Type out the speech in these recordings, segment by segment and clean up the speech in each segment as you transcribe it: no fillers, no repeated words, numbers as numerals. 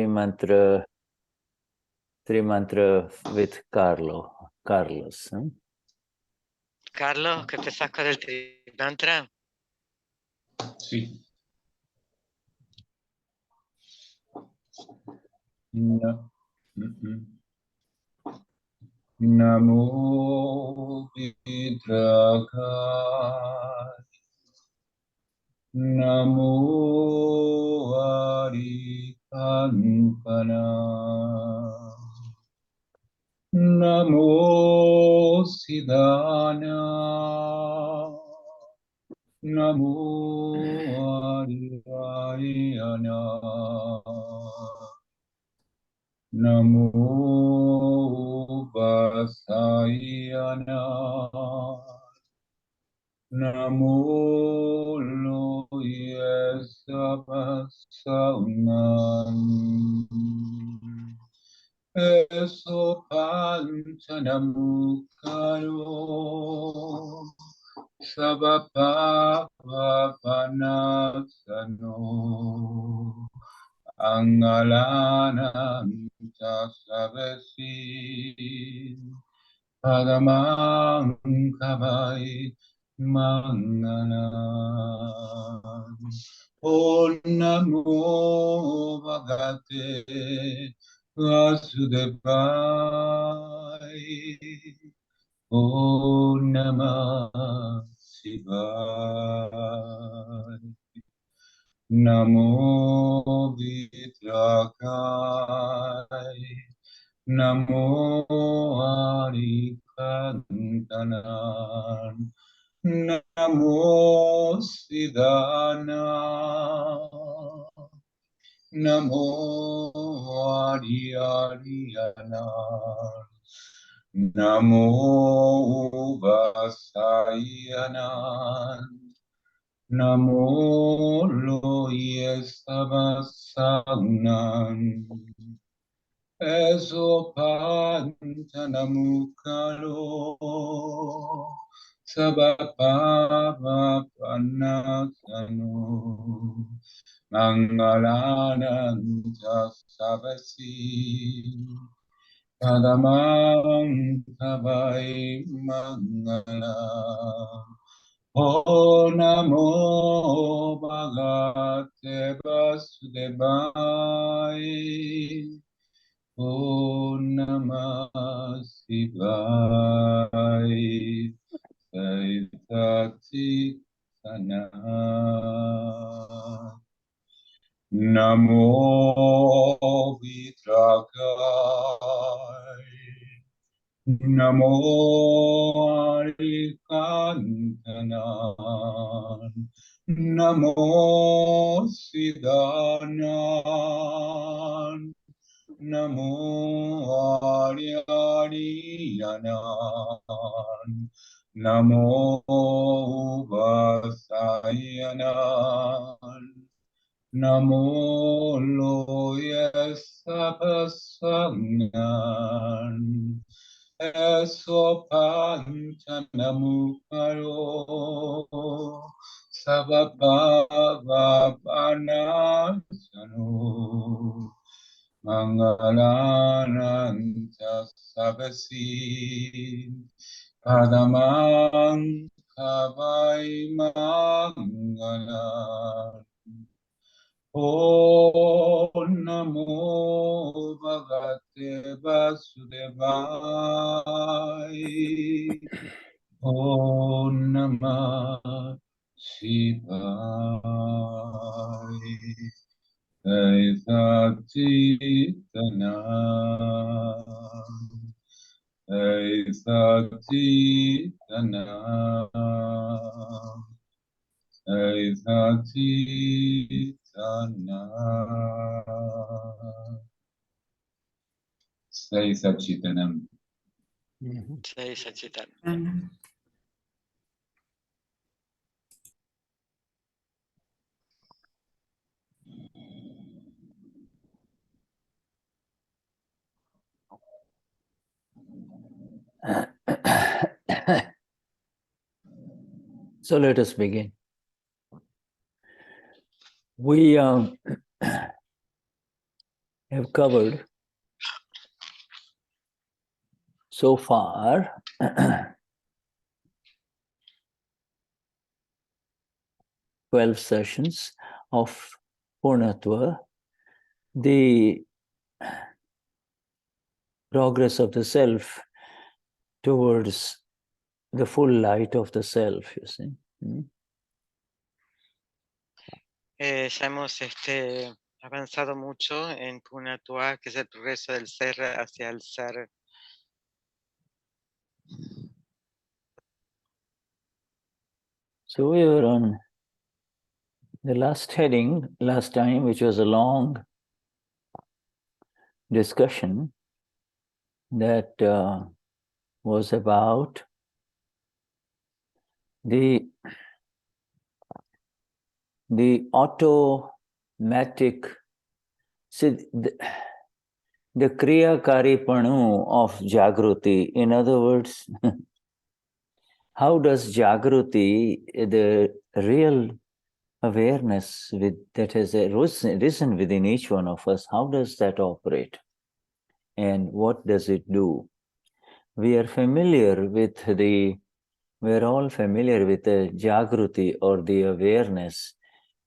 mantra with Carlos. Carlos, ¿qué te sacas del mantra? Sí. Namo Vidraka Namo Arikankana Namo Siddhana Namo Ariyana Namo Vasayana Namo Loye Sabasaunam Eso Panchanamukaro Sabapavapanasano Angalanam Tasavesi Padamam Kavai Mangalam Om Namo Bhagate Vasudevaya Om Namah Shivaya Namo Vidrakai Namo Arikantanan Namo Siddhana Namo Ariyana Namo Vasayana Namo Loye Sabasaunam Eso Pantanamukaro Sabapavapanasano Mangalananta Savasi Padamam Kavai Mangalam Om Namo Bhagate Vasudevaya Om Namah Shivaya Saitati Sana Namo Vitrakai Namo Arikantanan Namo Siddhanan Namo Ariyana Namo Vasayana Namo Loye Sabasangan Eso Panchanamukaro Sabapavapanasano Mangalananta Savasi Padamang Kavai Mangalan Om Namo Bhagate Vasudevaya Om Namah Shivaya Saitana Saitana Saitana Say Satchitanam. Say aChetan. So let us begin. We have covered so far 12 sessions of Purnatva, the progress of the self towards the full light of the self, you see. Ya hemos avanzado mucho en Purnatva, que es el progreso del ser hacia el ser. So we were on the last heading last time, which was a long discussion that was about the automatic, see, the Kriya Karipanu of Jagruti. In other words, how does Jagruti, the real awareness that has risen within each one of us, how does that operate? And what does it do? We're all familiar with the Jagruti or the awareness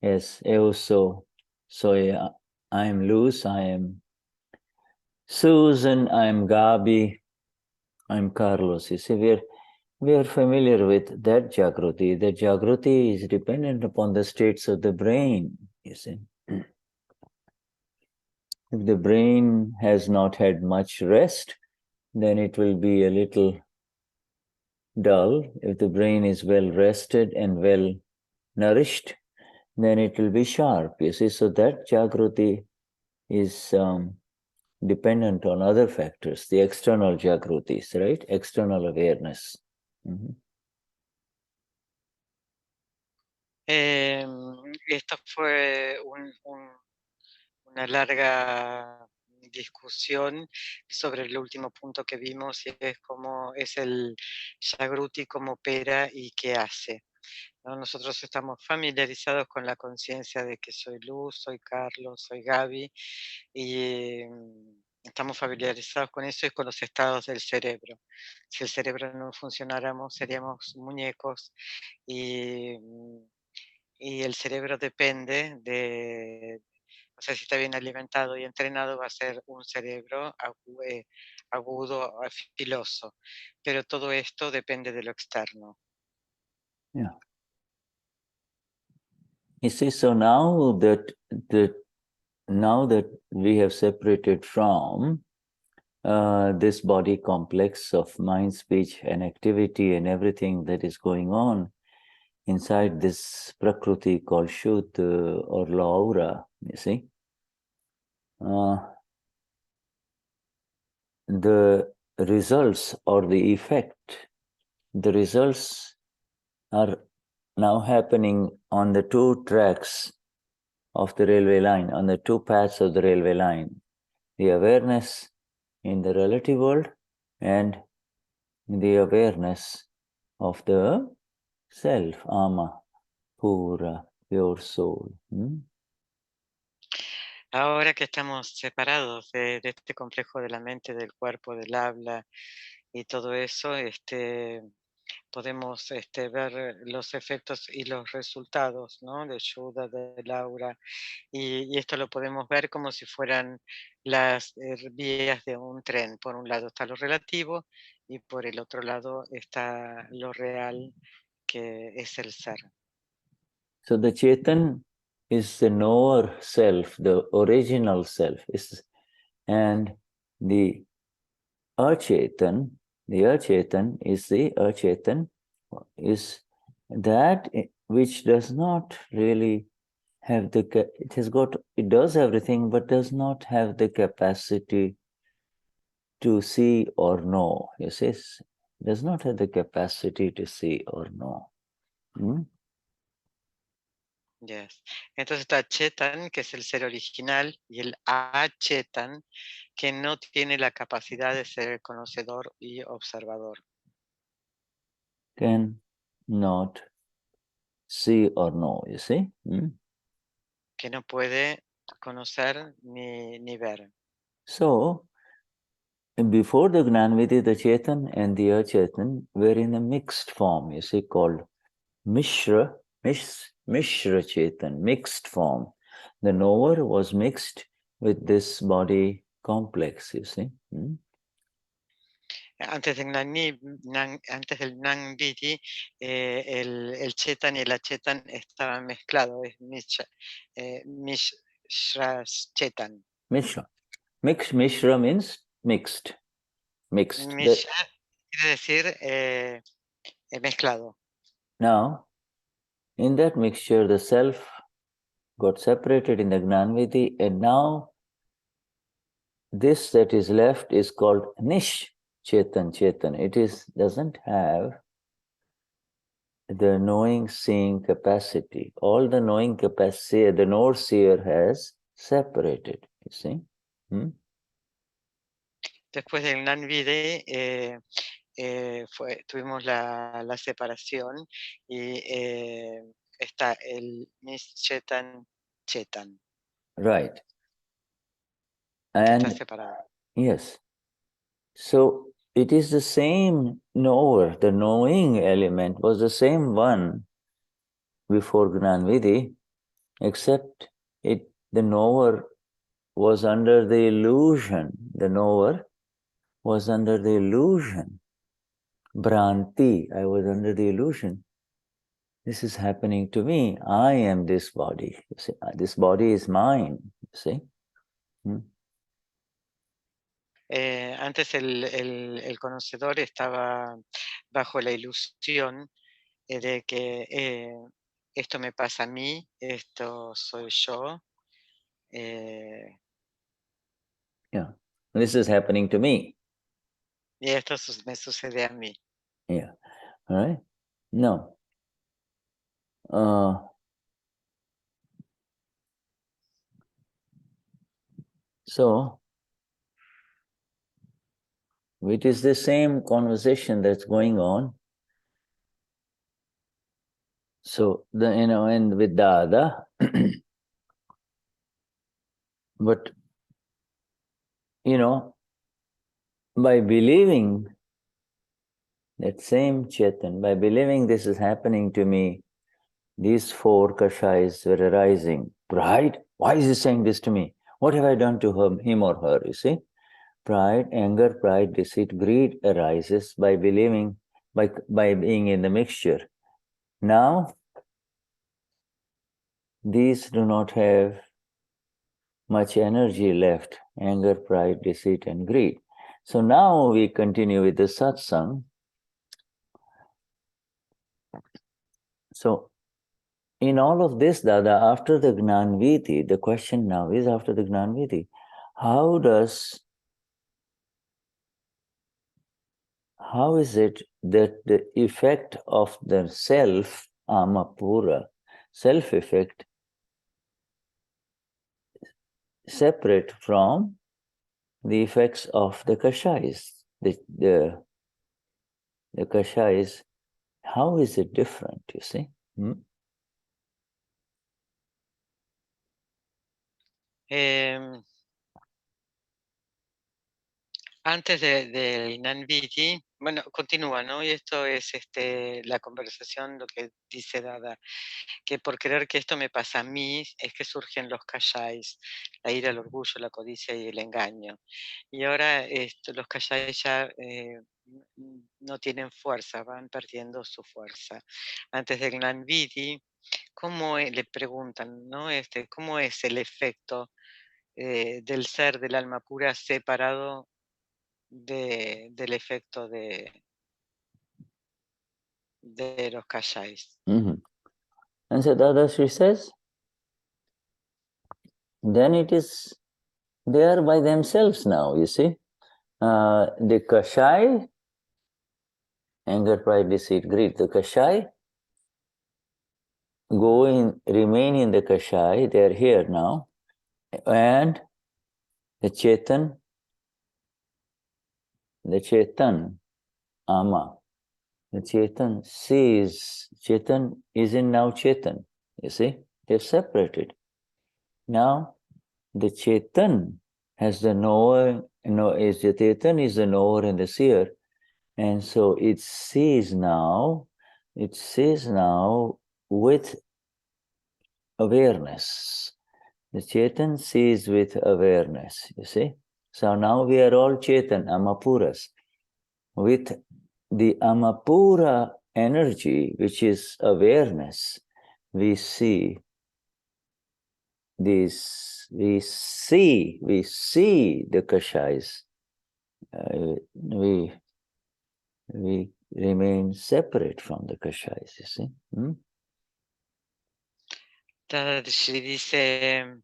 as also. So I am Luz, I am Susan, I am Gabi, I am Carlos. You see, we are familiar with that Jagruti. The Jagruti is dependent upon the states of the brain, you see. If the brain has not had much rest, then it will be a little dull. If the brain is well rested and well nourished, then it will be sharp, you see. So that Jagruti is dependent on other factors, the external Jagrutis, right? External awareness. Esto fue una larga discusión sobre el último punto que vimos, y es cómo es el Jagruti, cómo opera y qué hace, ¿no? Nosotros estamos familiarizados con la conciencia de que soy Luz, soy Carlos, soy Gaby, y estamos familiarizados con eso y con los estados del cerebro. Si el cerebro no funcionáramos, seríamos muñecos, y el cerebro depende de, o sea, si está bien alimentado y entrenado, va a ser un cerebro agudo, filoso. Pero todo esto depende de lo externo. Yeah. You see, so now that we have separated from this body complex of mind, speech, and activity and everything that is going on inside this Prakriti called Shuddha or Laura, you see, the results or the effect, the results are now happening on the two tracks of the railway line, on the two paths of the railway line, the awareness in the relative world and the awareness of the self, ama, pura, pure soul. Ahora que estamos separados de este complejo de la mente, del cuerpo, del habla y todo eso, podemos ver los efectos y los resultados, ¿no? De Shuddha, de Laura, y esto lo podemos ver como si fueran las vías de un tren. Por un lado está lo relativo y por el otro lado está lo real, que es el ser. So the Chetan is the knower self, the original self, and the aChetan is the aChetan is that which does not really have it does everything but does not have the capacity to see or know. You see, does not have the capacity to see or know. Yes. Entonces está Chetan, que es el ser original, y el aChetan, que no tiene la capacidad de ser el conocedor y observador. Can not see or know, you see. Que no puede conocer ni ver. So, before the Gnanvidhi, the Chetan and the aChetan were in a mixed form, you see, called Mishra Chetan, mixed form. The knower was mixed with this body complex, you see. Antes del Gnanvidhi, el Chetan y el aChetan estaban mezclados, es Mishra Chetan. Mishra. Mishra means mixed. Mixed. Mishra quiere decir mezclado. Now, in that mixture, the self got separated in the Gnanvidhi, and now this that is left is called Nish Chetan. It doesn't have the knowing seeing capacity. All the knowing capacity the knower seer has separated, you see. Después del Gnanvidhi tuvimos la separación y está el Chetan. Right. Está And separado. yes. So it is the same knower, the knowing element was the same one before Gnanvidhi, except the knower was under the illusion. The knower was under the illusion. Bhranti, I was under the illusion. This is happening to me. I am this body. You see, this body is mine. You see. Antes el conocedor estaba bajo la ilusión de que esto me pasa a mí, esto soy yo. Yeah, this is happening to me. Y esto me sucede a mí. Yeah, all right. No. So, it is the same conversation that's going on. So, and with Dada, but, by believing that same Chetan, by believing this is happening to me, these four kashais were arising. Pride? Why is he saying this to me? What have I done to him or her? You see? Pride, anger, pride, deceit, greed arises by believing, by being in the mixture. Now, these do not have much energy left, anger, pride, deceit, and greed. So now we continue with the satsang. So, in all of this, Dada, after the Gnanvidhi, the question now is after the Gnanvidhi, how is it that the effect of the self, Amapura, self-effect, separate from the effects of the kashais? The kashais, how is it different, you see? Antes del Gnanvidhi, bueno, continúa, ¿no? Y esto es la conversación, lo que dice Dada, que por creer que esto me pasa a mí es que surgen los kashais, la ira, el orgullo, la codicia y el engaño. Y ahora los kashais ya no tienen fuerza, van perdiendo su fuerza. Antes del Gnanvidhi, ¿cómo le preguntan, ¿no? ¿Cómo es el efecto del ser, del alma pura, separado del efecto de los kashais? And so Dadashri says, then it is they are by themselves now, you see. The kashai, anger, pride, deceit, greed, the kashai remain in the kashai, they are here now, and the Chetan, Ama, the Chetan sees, Chetan is in now Chetan, you see, they've separated. Now the Chetan has the knower, is the Chetan is the knower and the seer, and so it sees now with awareness. The Chetan sees with awareness, you see. So now we are all Chetan, Amapuras. With the Amapura energy, which is awareness, we see these, we see the Kashais. We remain separate from the Kashais, you see. Dadashri dice,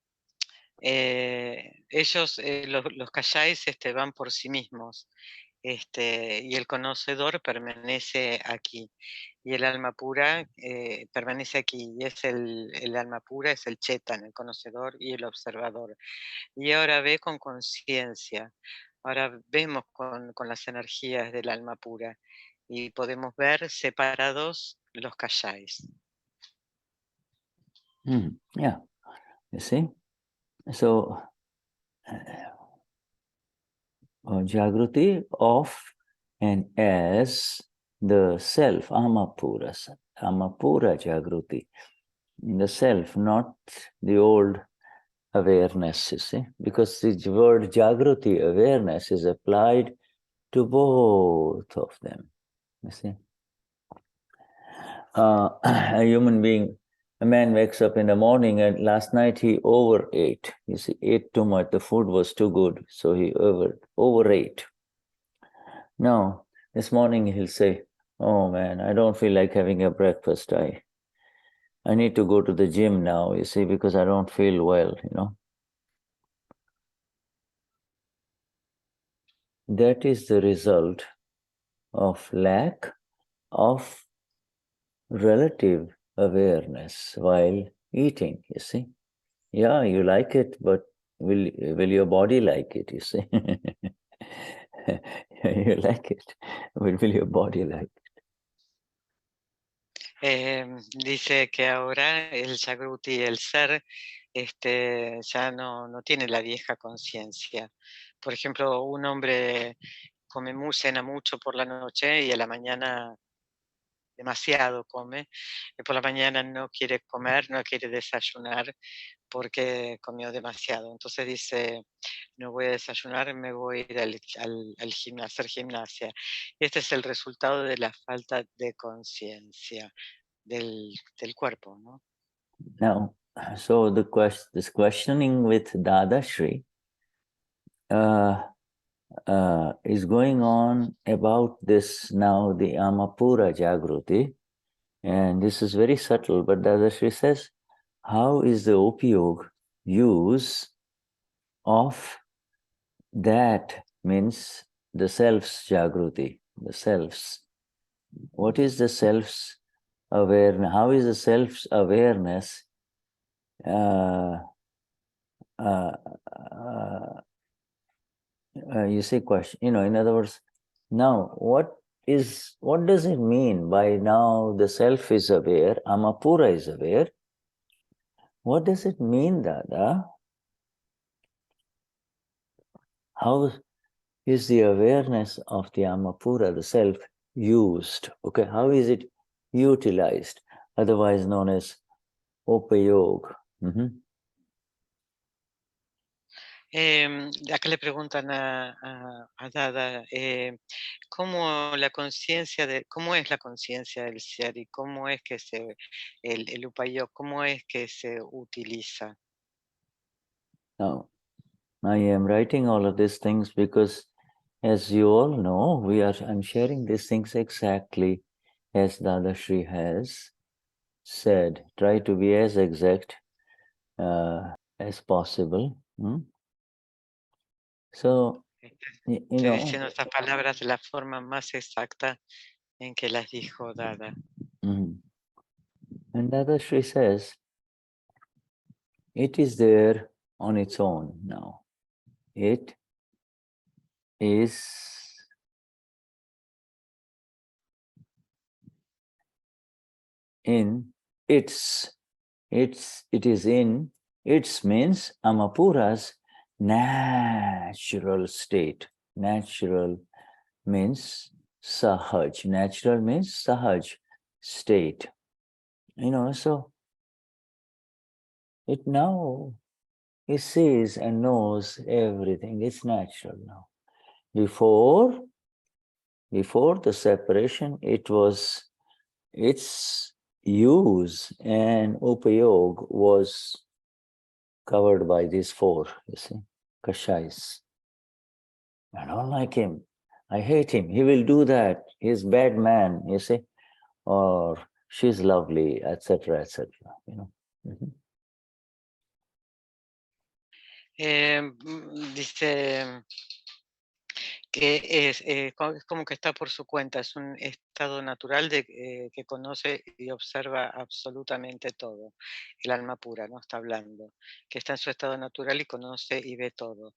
ellos, los kashais, van por sí mismos, y el conocedor permanece aquí, y el alma pura permanece aquí, y es el alma pura, es el chetan, el conocedor y el observador. Y ahora ve con conciencia, ahora vemos con las energías del alma pura, y podemos ver separados los kashais. Yeah, you see. So, Jagruti of and as the self, Amapura Jagruti, the self, not the old awareness, you see, because the word Jagruti, awareness, is applied to both of them, you see. A human being, a man wakes up in the morning and last night he overate. You see, ate too much, the food was too good, so he overate. Now, this morning he'll say, oh man, I don't feel like having a breakfast. I need to go to the gym now, you see, because I don't feel well, you know. That is the result of lack of relative awareness while eating, you see. Yeah, you like it, but will your body like it, you see? You like it, but will your body like it? Dice que ahora el Jagruti, el ser, ya no tiene la vieja conciencia. Por ejemplo, un hombre cena mucho por la noche y a la mañana demasiado come, y por la mañana no quiere comer, no quiere desayunar porque comió demasiado. Entonces dice, no voy a desayunar, me voy a ir al gimnasio, a hacer gimnasia. Y este es el resultado de la falta de conciencia del cuerpo, ¿no? Now, so this questioning with Dadashri is going on about this now, the Amapura Jagruti, and this is very subtle, but Dadashri says, how is the Upayog use of that, means the self's Jagruti, the self's. What is the self's awareness? How is the self's awareness you say question, in other words, now what does it mean by now the self is aware, Amapura is aware? What does it mean, Dada? How is the awareness of the Amapura, the self, used? Okay, how is it utilized, otherwise known as Upayog? Acá le preguntan a Dada cómo es la conciencia del ser y cómo es que el upayog, cómo es que se utiliza. Now, I am writing all of these things because, as you all know, I'm sharing these things exactly as Dadashri has said. Try to be as exact as possible. So, Estoy diciendo estas palabras de la forma más exacta en que las dijo Dada. And Dadashri says, it is there on its own now. It is in it is in It means Amapura's natural state. Natural means sahaj. Natural means sahaj state. So it now, he sees and knows everything. It's natural now. Before the separation, its use and upayog was covered by these four, kashais. I don't like him. I hate him. He will do that. He's a bad man, or she's lovely, etc., etc. Dice que es como que está por su cuenta, es un estado natural que conoce y observa absolutamente todo. El alma pura, ¿no? Está hablando, que está en su estado natural y conoce y ve todo.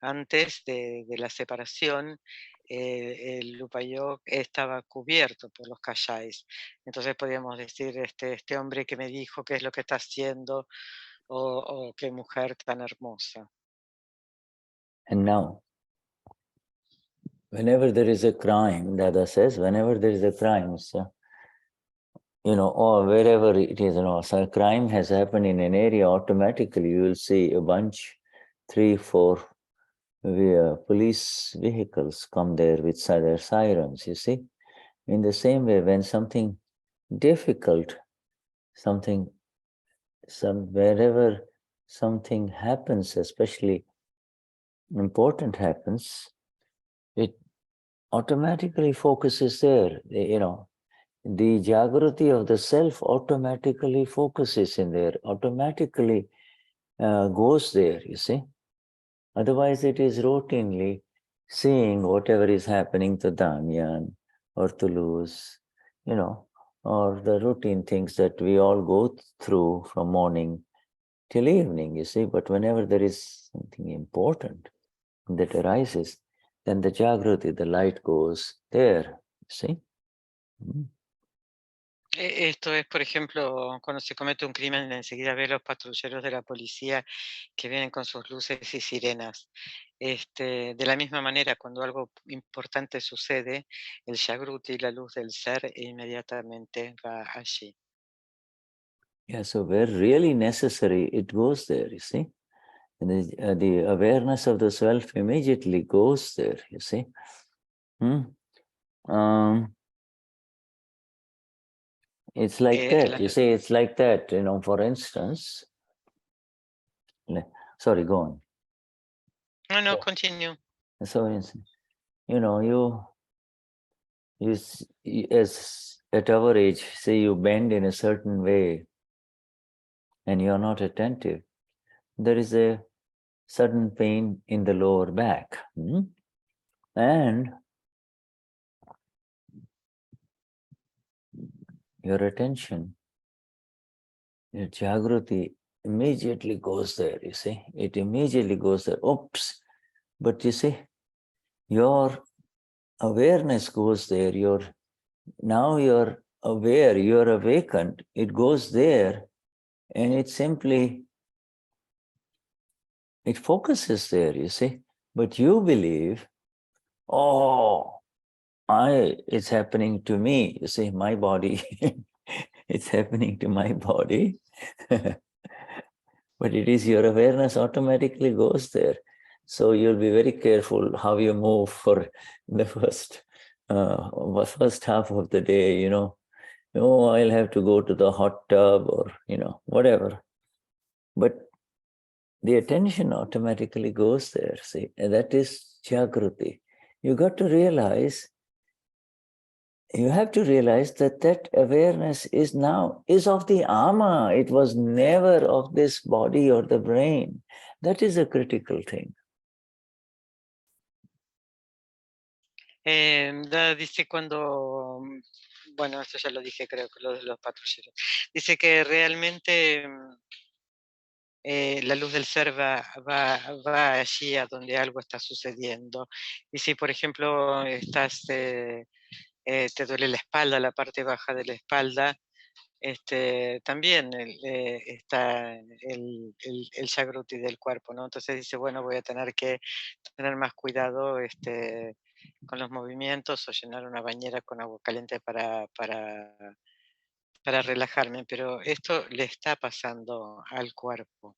Antes de la separación, el Upayog estaba cubierto por los kashais. Entonces podríamos decir, este hombre que me dijo qué es lo que está haciendo, o qué mujer tan hermosa. And now, whenever there is a crime, Dada says, whenever there is a crime, or wherever it is, so a crime has happened in an area, automatically you will see a bunch, 3, 4 police vehicles come there with their sirens, you see. In the same way, when something difficult, wherever something happens, especially important happens, it automatically focuses there. The Jagruti of the self automatically focuses in there, automatically goes there, you see. Otherwise, it is routinely seeing whatever is happening to Damian or to Luz, or the routine things that we all go through from morning till evening, you see. But whenever there is something important that arises, then the Jagruti, the light goes there, you see. Esto es, por ejemplo, cuando se comete un crimen, enseguida ve los patrulleros de la policía que vienen con sus luces y sirenas. De la misma manera, cuando algo importante sucede, el Jagruti, la luz del ser, inmediatamente va allí. Yeah, so where really necessary, it goes there, you see. And the awareness of the self immediately goes there, you see. It's like that, you see, it's like that, for instance. Sorry, go on. No, continue. So, you as at our age, say you bend in a certain way and you're not attentive, there is a sudden pain in the lower back. And your attention, your Jagruti immediately goes there, you see. It immediately goes there. Oops. But you see, your awareness goes there. Now you're aware, you're awakened. It goes there and it focuses there, you see. But you believe, it's happening to me. You see, my body, it's happening to my body. But it is your awareness automatically goes there. So you'll be very careful how you move for the first half of the day, I'll have to go to the hot tub or, whatever. But the attention automatically goes there, see, and that is Jagruti. You have to realize that awareness is of the Ama. It was never of this body or the brain. That is a critical thing. Dice cuando, bueno, esto ya lo dije, creo que lo de los patrulleros. Dice que realmente la luz del ser va allí a donde algo está sucediendo. Y si, por ejemplo, te duele la espalda, la parte baja de la espalda, también está el Jagruti del cuerpo, ¿no? Entonces dice, bueno, voy a tener que tener más cuidado con los movimientos o llenar una bañera con agua caliente para relajarme, pero esto le está pasando al cuerpo,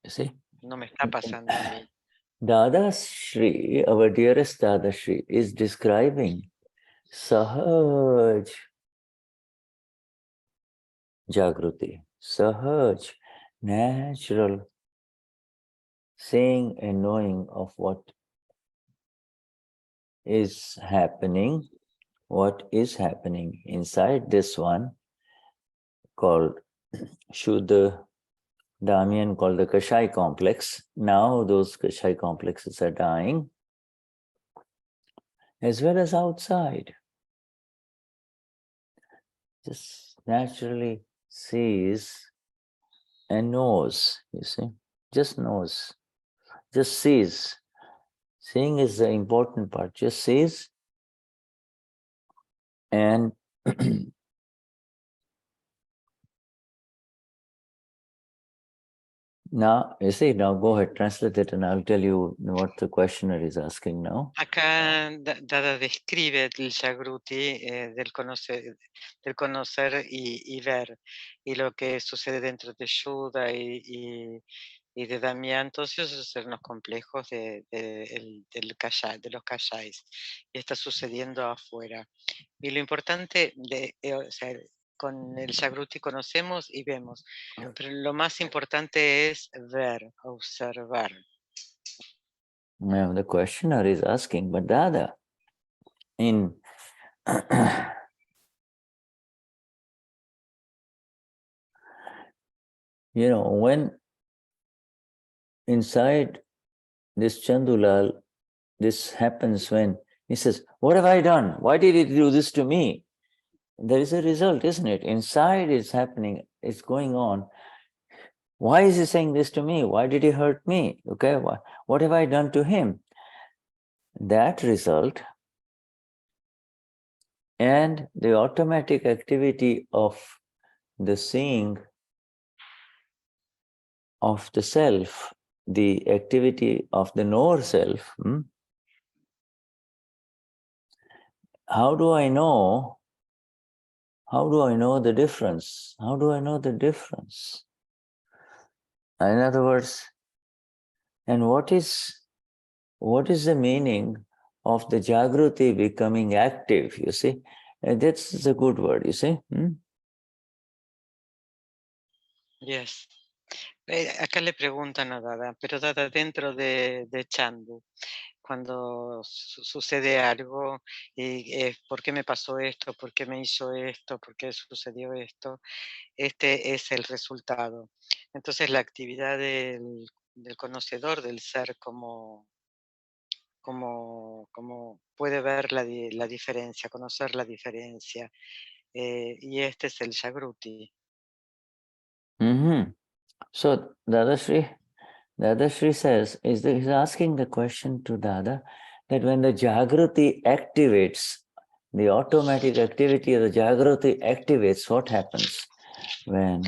You see? no me está pasando a mí. Dadashri, our dearest Dadashri, is describing Sahaj Jagruti, Sahaj, natural seeing and knowing of what is happening inside this one called Shuddha Damian, called the Kashai complex. Now those Kashai complexes are dying, as well as outside. Just naturally sees and knows, you see, just knows, just sees. Seeing is the important part, just sees and now, you see, now go ahead, translate it and I'll tell you what the questioner is asking now. Acá Dada describe el Jagruti del conocer y ver, y lo que sucede dentro de Shuddha y de Damian, todos esos sernos complejos de los Kashais, y está sucediendo afuera. Y lo importante, o sea, con el Jagruti conocemos y vemos, pero lo más importante es ver, observar. Now the questioner is asking, but Dada, in when inside this Chandulal, this happens when he says, what have I done? Why did he do this to me? There is a result, isn't it? Inside it's happening, it's going on. Why is he saying this to me? Why did he hurt me? Okay, what have I done to him? That result and the automatic activity of the seeing of the self, the activity of the knower self. How do I know the difference? How do I know the difference? In other words, and what is the meaning of the Jagruti becoming active, you see? That's a good word, you see? Yes. Acá le preguntan a Dada, pero Dada, dentro de Chandu, cuando sucede algo, y ¿por qué me pasó esto? ¿Por qué me hizo esto? ¿Por qué sucedió esto? Este es el resultado. Entonces la actividad del conocedor, del ser, como puede ver la diferencia, conocer la diferencia. Y este es el Jagruti. So Dadashri says, he's asking the question to Dada, that when the Jagruti activates, the automatic activity of the Jagruti activates, what happens? In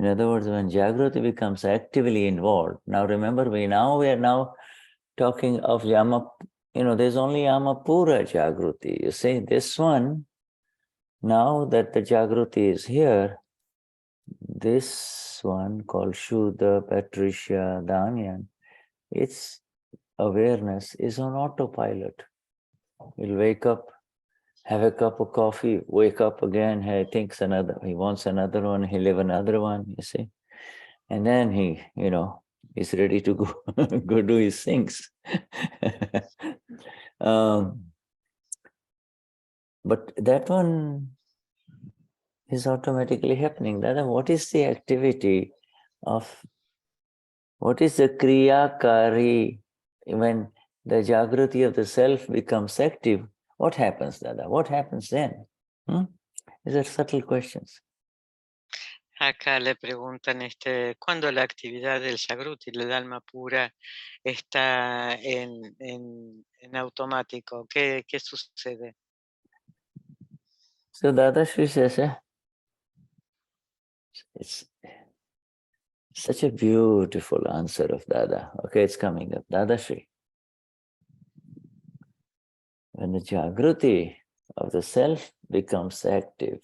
other words, when Jagruti becomes actively involved, now remember, we are now talking of Yama, there's only Yamapura Jagruti. You see, this one, now that the Jagruti is here, this one called Shuddha, Patricia, Damian, its awareness is on autopilot. He'll wake up, have a cup of coffee, wake up again, he wants another one, he'll have another one, you see. And then he's ready to go, go do his things. But that one is automatically happening. Dada, what is the activity of, what is the Kriyakari when the Jagruti of the self becomes active? What happens, Dada? What happens then? These are subtle questions. Acá le preguntan ¿cuándo la actividad del Jagruti, del alma pura, está en automático? ¿Qué sucede? So Dadashri says, it's such a beautiful answer of Dada. Okay, it's coming up. Dadashri. When the Jagruti of the self becomes active,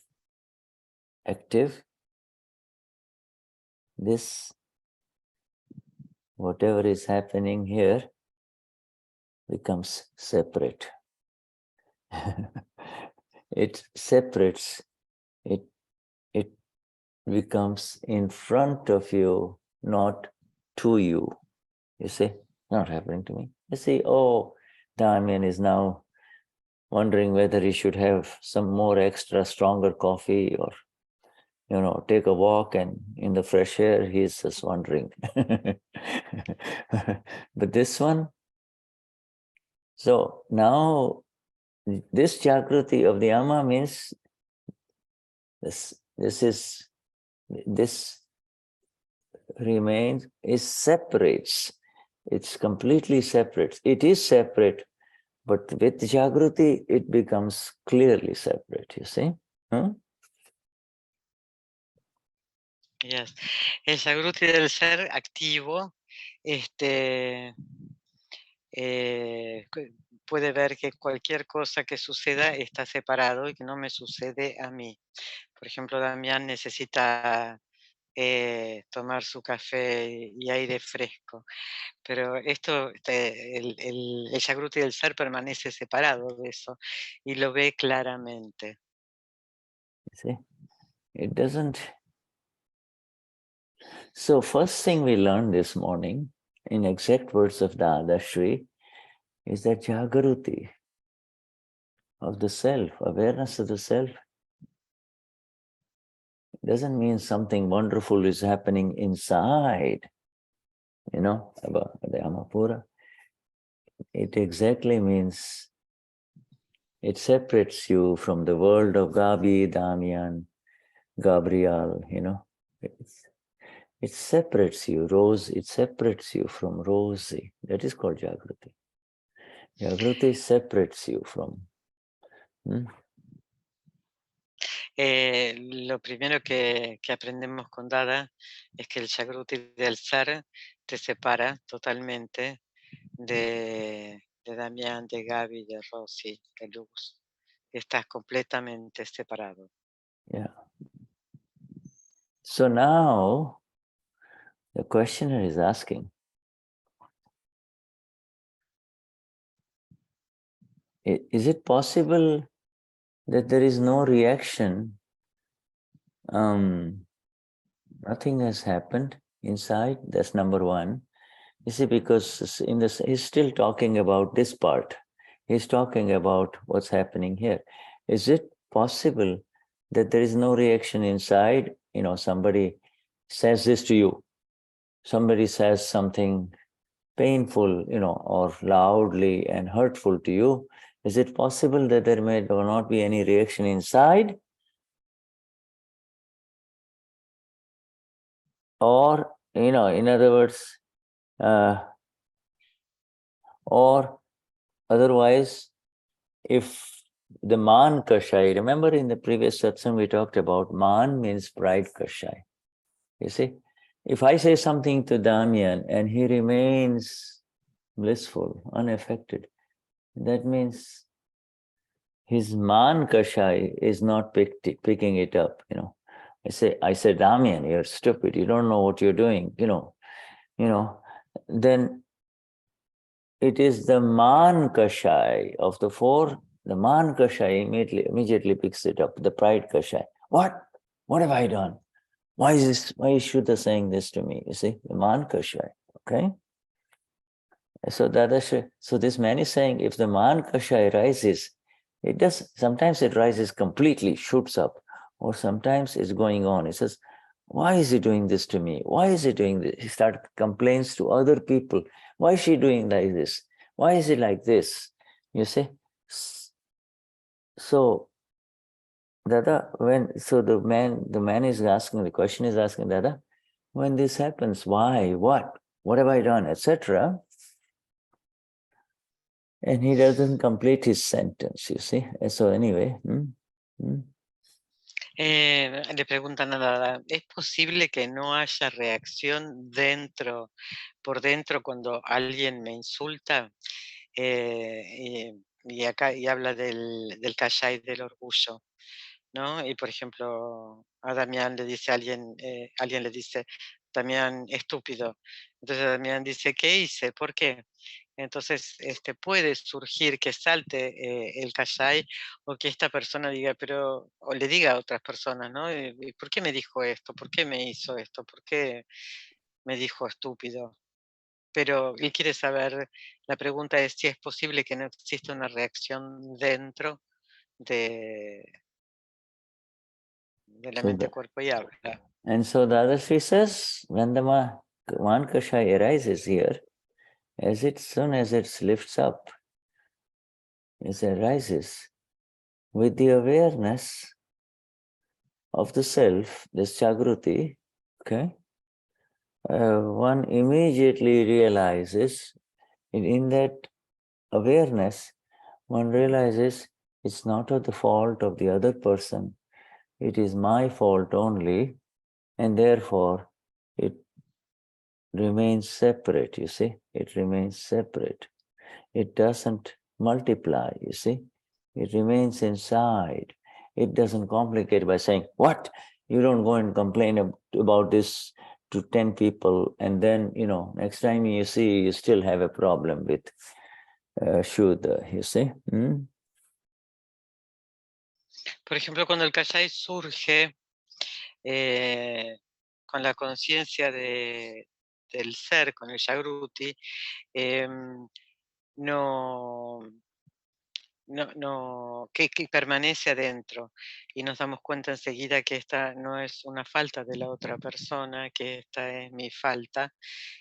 this, whatever is happening here, becomes separate. It separates, it becomes in front of you, not to you. You see, not happening to me. You see, oh, Damian is now wondering whether he should have some more extra stronger coffee or, take a walk, and in the fresh air, he's just wondering. But this one, so now this Jagruti of the Ama means this remains, it separates. It's completely separate. It is separate, but with Jagruti, it becomes clearly separate, you see? Yes. El Jagruti del ser activo puede ver que cualquier cosa que suceda está separado y que no me sucede a mí. Por ejemplo, Damián necesita tomar su café y aire fresco, pero esto, el Jagruti del ser permanece separado de eso y lo ve claramente. You see, it doesn't. So first thing we learned this morning, in exact words of Dadashri, is that Jagruti of the self, awareness of the self, doesn't mean something wonderful is happening inside, about the Amapura. It exactly means it separates you from the world of Gabi, Damian, Gabriel, It separates you, Rose, it separates you from Rosie. That is called Jagruti. Jagruti separates you from. Lo primero que aprendemos con Dada es que el Jagruti del ser te separa totalmente de Damián, de Gaby, de Rosy, de Luz. Estás completamente separado. Yeah. So now, the questioner is asking, is it possible that there is no reaction? Nothing has happened inside. That's number one. You see, because he's still talking about this part. He's talking about what's happening here. Is it possible that there is no reaction inside? Somebody says this to you. Somebody says something painful, or loudly and hurtful to you. Is it possible that there may not be any reaction inside? Or, in other words, or otherwise, if the man kashai, remember in the previous satsang we talked about man means pride kashai. You see, if I say something to Damian and he remains blissful, unaffected, that means his man kashai is not picking it up. I say, Damian, you're stupid. You don't know what you're doing. Then it is the man kashai of the four. The man kashai immediately picks it up. The pride kashai. What? What have I done? Why is Shuddha saying this to me? You see, the man kashai. Okay. So this man is saying, if the man kashai rises, sometimes it rises completely, shoots up, or sometimes it's going on. It says, why is he doing this to me? Why is he doing this? He starts complains to other people. Why is she doing like this? Why is it like this? You see? So Dada, so the man is asking, the question is asking, Dada, when this happens, why, what have I done, etc. And he doesn't complete his sentence, you see. So anyway. Le preguntan a Dada, ¿es posible que no haya reacción por dentro cuando alguien me insulta? Y acá habla del kashai del orgullo, ¿no? Y por ejemplo, a Damián le dice alguien le dice, Damián, estúpido. Entonces Damián dice, ¿qué hice? ¿Por qué? Entonces puede surgir que salte el kashai o que esta persona diga, o le diga a otras personas, ¿no? ¿Y por qué me dijo esto? ¿Por qué me hizo esto? ¿Por qué me dijo estúpido? Pero él quiere saber, la pregunta es si es posible que no exista una reacción dentro de la mente, cuerpo y habla. And so Dadashri says, when the one kashai arises here, as soon as it lifts up, as it rises, with the awareness of the self, this Jagruti, okay, one immediately realizes, in that awareness, one realizes it's not the fault of the other person, it is my fault only, and therefore it remains separate, you see, it remains separate. It doesn't multiply, you see, it remains inside. It doesn't complicate by saying, what? You don't go and complain about this to 10 people, and then, next time you see, you still have a problem with Shuddha, you see. Por ejemplo, cuando el kashai surge con la conciencia del ser, con el Jagruti, que permanece adentro, y nos damos cuenta enseguida que esta no es una falta de la otra persona, que esta es mi falta,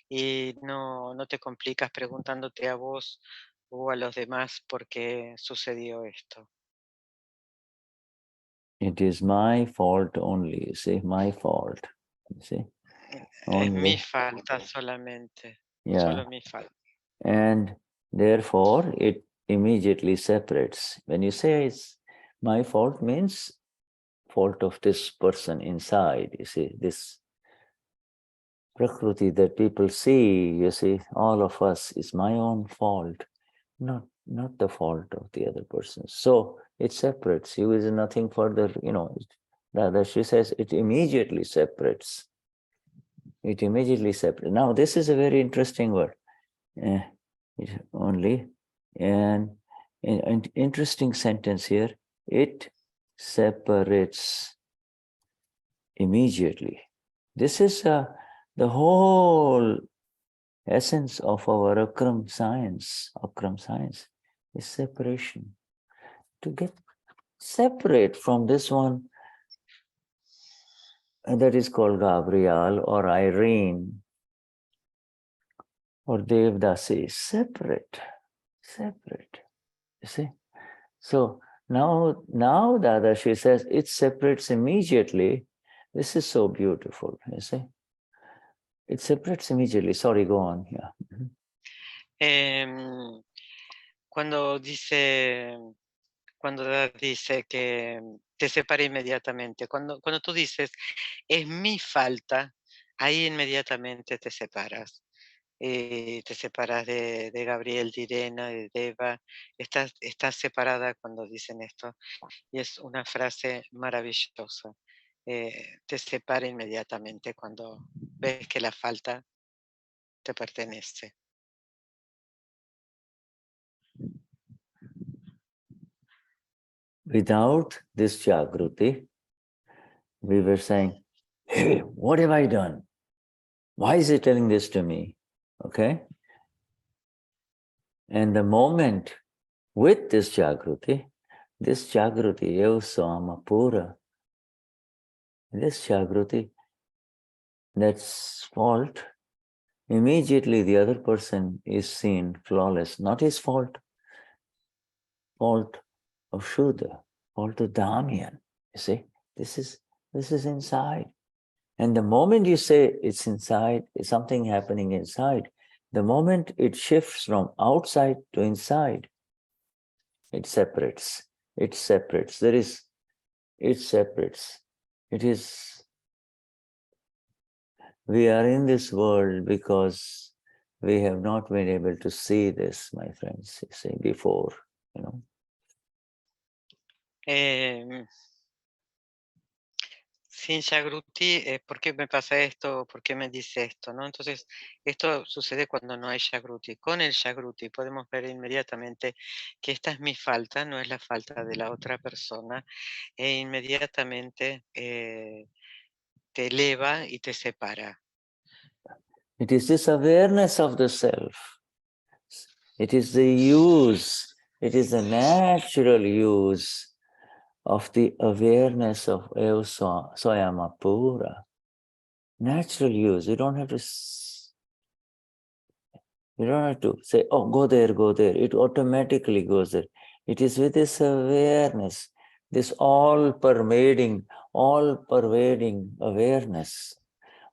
y no te complicas preguntándote a vos o a los demás por qué sucedió esto. It is my fault only, you see, my fault, you see. Es mi falta solamente, solo mi falta. And therefore, it immediately separates. When you say it's my fault, means fault of this person inside, you see, this Prakriti that people see, you see, all of us is my own fault, not the fault of the other person. So it separates. You is nothing further, Dada, she says it immediately separates. It immediately separates. Now, this is a very interesting word. Only, and an interesting sentence here, it separates immediately. This is the whole essence of our Akram science. Akram science is separation. To get separate from this one that is called Gabriel or Irene or Devdasi, separate. You see? So now Dada, she says, it separates immediately. This is so beautiful, you see? It separates immediately. Sorry, go on. Yeah. Cuando Dada dice que te separa inmediatamente, cuando tú dices, es mi falta, ahí inmediatamente te separas. Te separas de Gabriel, de Irena, de Deva, estás separada cuando dicen esto, y es una frase maravillosa. Te separa inmediatamente cuando ves que la falta te pertenece. Without this Jagruti, we were saying, hey, what have I done? Why is it telling this to me? Okay? And the moment with this Jagruti, Ev Samapura, this Jagruti, that's fault, immediately the other person is seen flawless, not his fault, fault of Shuddha, fault of Damian. You see, this is inside. And the moment you say it's inside, it's something happening inside. The moment it shifts from outside to inside, it separates. It separates. It separates. It is, we are in this world because we have not been able to see this, my friends, you see, before, you know. Sin Jagruti, ¿por qué me pasa esto? ¿Por qué me dice esto? ¿No? Entonces, esto sucede cuando no hay Jagruti. Con el Jagruti podemos ver inmediatamente que esta es mi falta, no es la falta de la otra persona, e inmediatamente te eleva y te separa. It is this awareness of the self. It is the use, it is the natural use of the awareness of Eva Soyama Pura. Natural use. You don't have to say, oh, go there, go there. It automatically goes there. It is with this awareness, this all-pervading awareness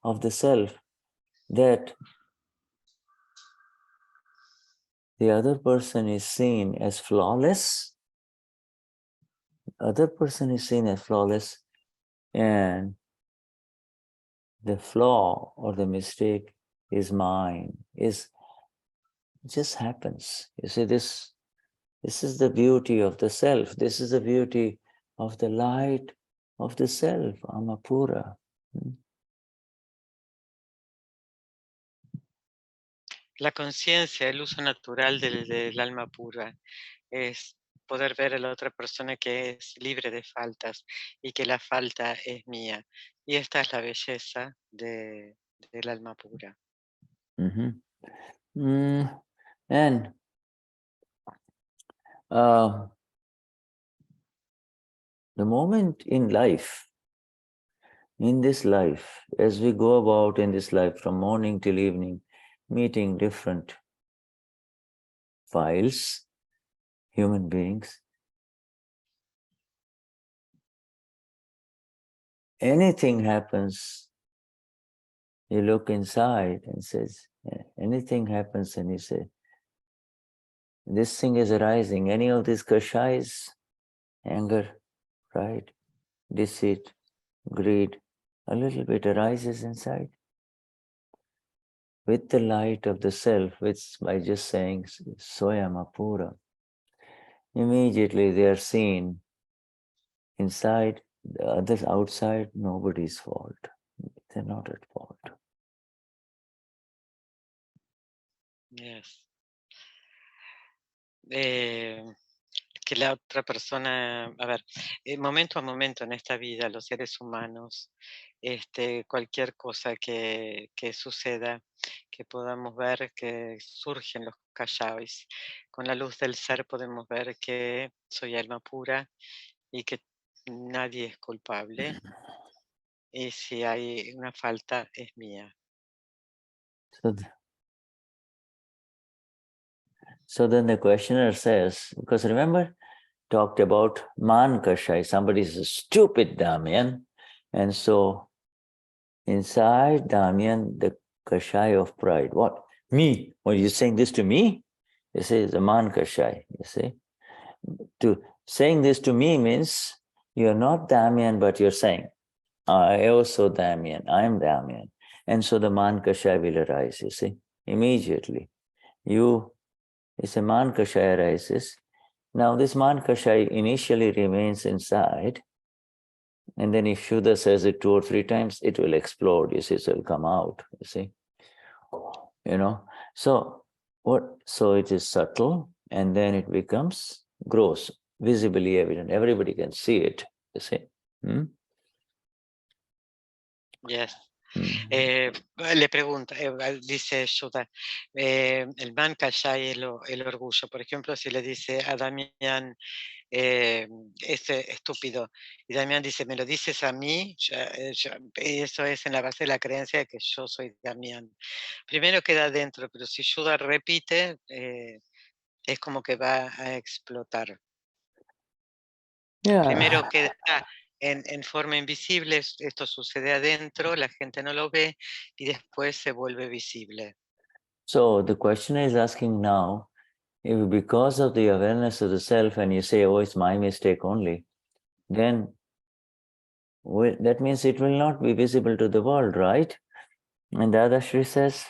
of the self, that the other person is seen as flawless. Other person is seen as flawless, and the flaw or the mistake is mine. It just happens. You see, this is the beauty of the self. This is the beauty of the light of the self, Amapura. La conciencia, el uso natural del alma pura, es poder ver a la otra persona que es libre de faltas y que la falta es mía. Y esta es la belleza del alma pura. And the moment in life, in this life, as we go about in this life from morning till evening, meeting different files, human beings, anything happens, you look inside and says, anything happens and you say, this thing is arising, any of these kashais, anger, pride, deceit, greed, a little bit arises inside. With the light of the self, which by just saying Soyamapura, immediately they are seen inside, the others outside, nobody's fault. They're not at fault. Yes. Que la otra persona, a ver, momento a momento en esta vida, los seres humanos, cualquier cosa que suceda, que podamos ver que surgen los kashais. Con la luz del ser podemos ver que soy alma pura y que nadie es culpable. Y si hay una falta, es mía. So then the questioner says, because remember, talked about man kashai, somebody's a stupid Damian, and so inside Damian, the kashai of pride. What? Me? Well, you're saying this to me? You say it's a man kashai, you see. Saying this to me means you're not Damian, but you're saying, I also Damian, I'm Damian. And so the man kashai will arise, you see, immediately. It's a man kashai arises. Now this man kashai initially remains inside, and then if Shuddha says it 2 or 3 times, it will explode, you see, so it will come out, you see. You know, so it is subtle, and then it becomes gross, visibly evident. Everybody can see it, you see. Yes. Le pregunta, dice Shuddha, el man kashai el orgullo. Por ejemplo, si le dice a Damian, estúpido, y Damián dice, ¿me lo dices a mí? Eso es en la base de la creencia de que yo soy Damián. Primero queda dentro, pero si Shuddha repite, es como que va a explotar. Yeah. Primero queda en forma invisible, esto sucede adentro, la gente no lo ve y después se vuelve visible. So the question is asking now, if because of the awareness of the self and you say, oh, it's my mistake only, then that means it will not be visible to the world, right? And Dadashri says,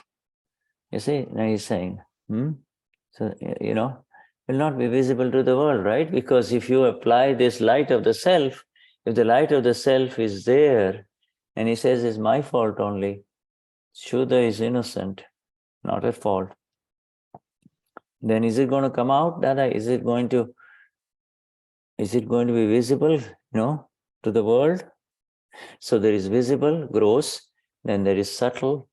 you see, now he's saying, so, you know, will not be visible to the world, right? Because if you apply this light of the self, if the light of the self is there, and he says it's my fault only, Shuddha is innocent, not at fault, then is it going to come out, Dada? Is it going to be visible, to the world? So there is visible, gross, then there is subtle,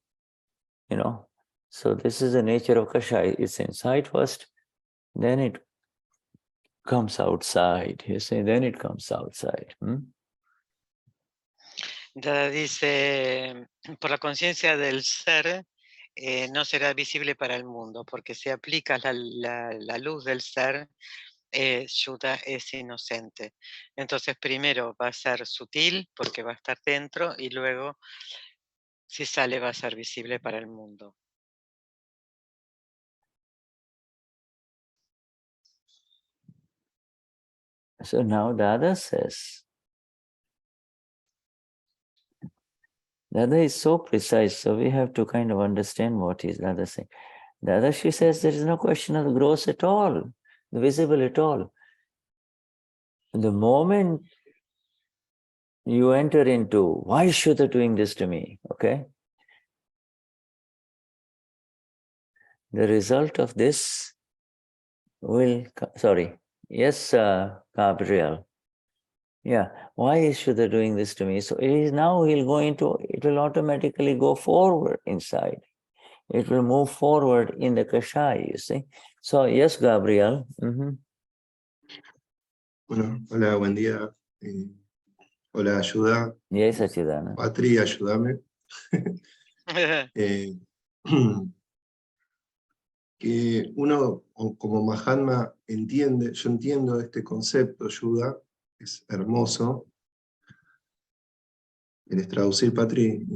So this is the nature of Kashai. It's inside first, then it comes outside. You see, then it comes outside. Dada dice, por la conciencia del ser, no será visible para el mundo, porque si aplicas la luz del ser, Shuddha es inocente. Entonces primero va a ser sutil, porque va a estar dentro, y luego, si sale, va a ser visible para el mundo. So now Dada says, Dada is so precise, so we have to kind of understand what is Dada saying. Dada, she says there is no question of the gross at all, the visible at all. The moment you enter into, why is Shuddha doing this to me? Okay? The result of this will, yes, Gabriel. Yeah, why is Shuddha doing this to me? So it is now it will automatically go forward inside. It will move forward in the Kashai, you see. So yes, Gabriel. Bueno, hola, buen día. Hola, Shuddha. Yes, aChetan. Patri, ayúdame. Que uno, como Mahatma, entiende, yo entiendo este concepto, Shuddha, es hermoso. ¿Quieres traducir, Patri?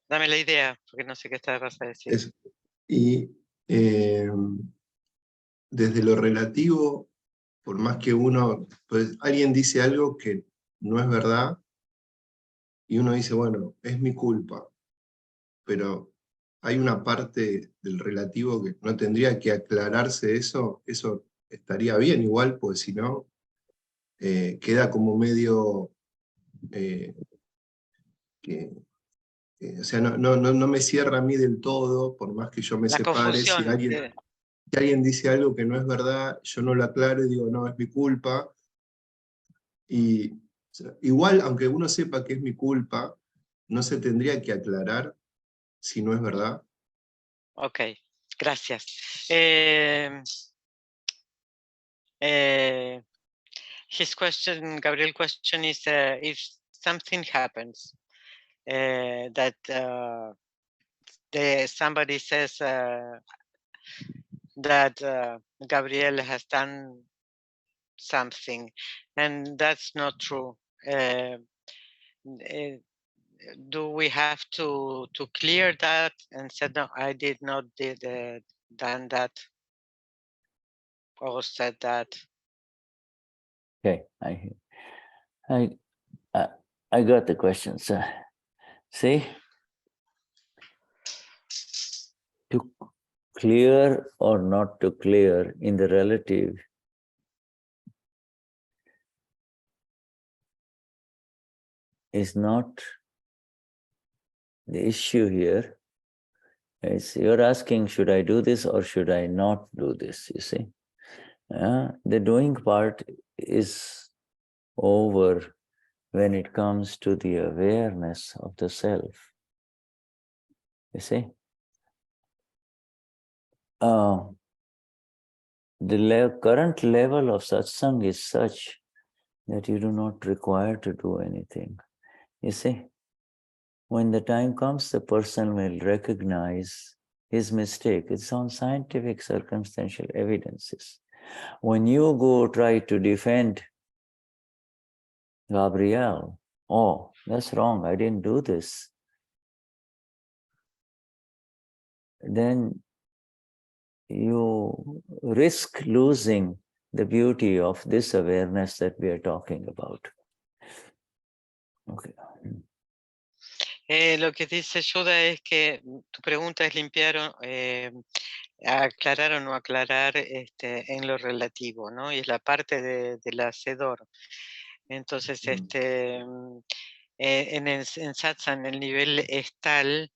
Dame la idea, porque no sé qué vas a decir. Y desde lo relativo, por más que uno, pues alguien dice algo que no es verdad, y uno dice, bueno, es mi culpa, pero hay una parte del relativo que no tendría que aclararse eso estaría bien igual, pues si no, queda como medio, o sea, no me cierra a mí del todo, por más que yo me separe, si alguien dice algo que no es verdad, yo no lo aclaro y digo, no, es mi culpa, y o sea, igual, aunque uno sepa que es mi culpa, no se tendría que aclarar si no es verdad. Ok, gracias. His question, Gabriel's question is, if something happens, that somebody says that Gabriel has done something, and that's not true. Do we have to clear that and say, no, I did not done that or said that? Okay, I got the question, sir. See, to clear or not to clear in the relative is not the issue here. You're asking, should I do this or should I not do this, you see? The doing part is over when it comes to the awareness of the self, you see? The current level of satsang is such that you do not require to do anything, you see? When the time comes, the person will recognize his mistake. It's on scientific circumstantial evidences. When you go try to defend Gabriel, oh, that's wrong, I didn't do this. Then you risk losing the beauty of this awareness that we are talking about. Okay. Lo que dice Shuddha es que tu pregunta es limpiar, aclarar o no aclarar en lo relativo, ¿no? Y es la parte del hacedor. Entonces, en Satsang el nivel es tal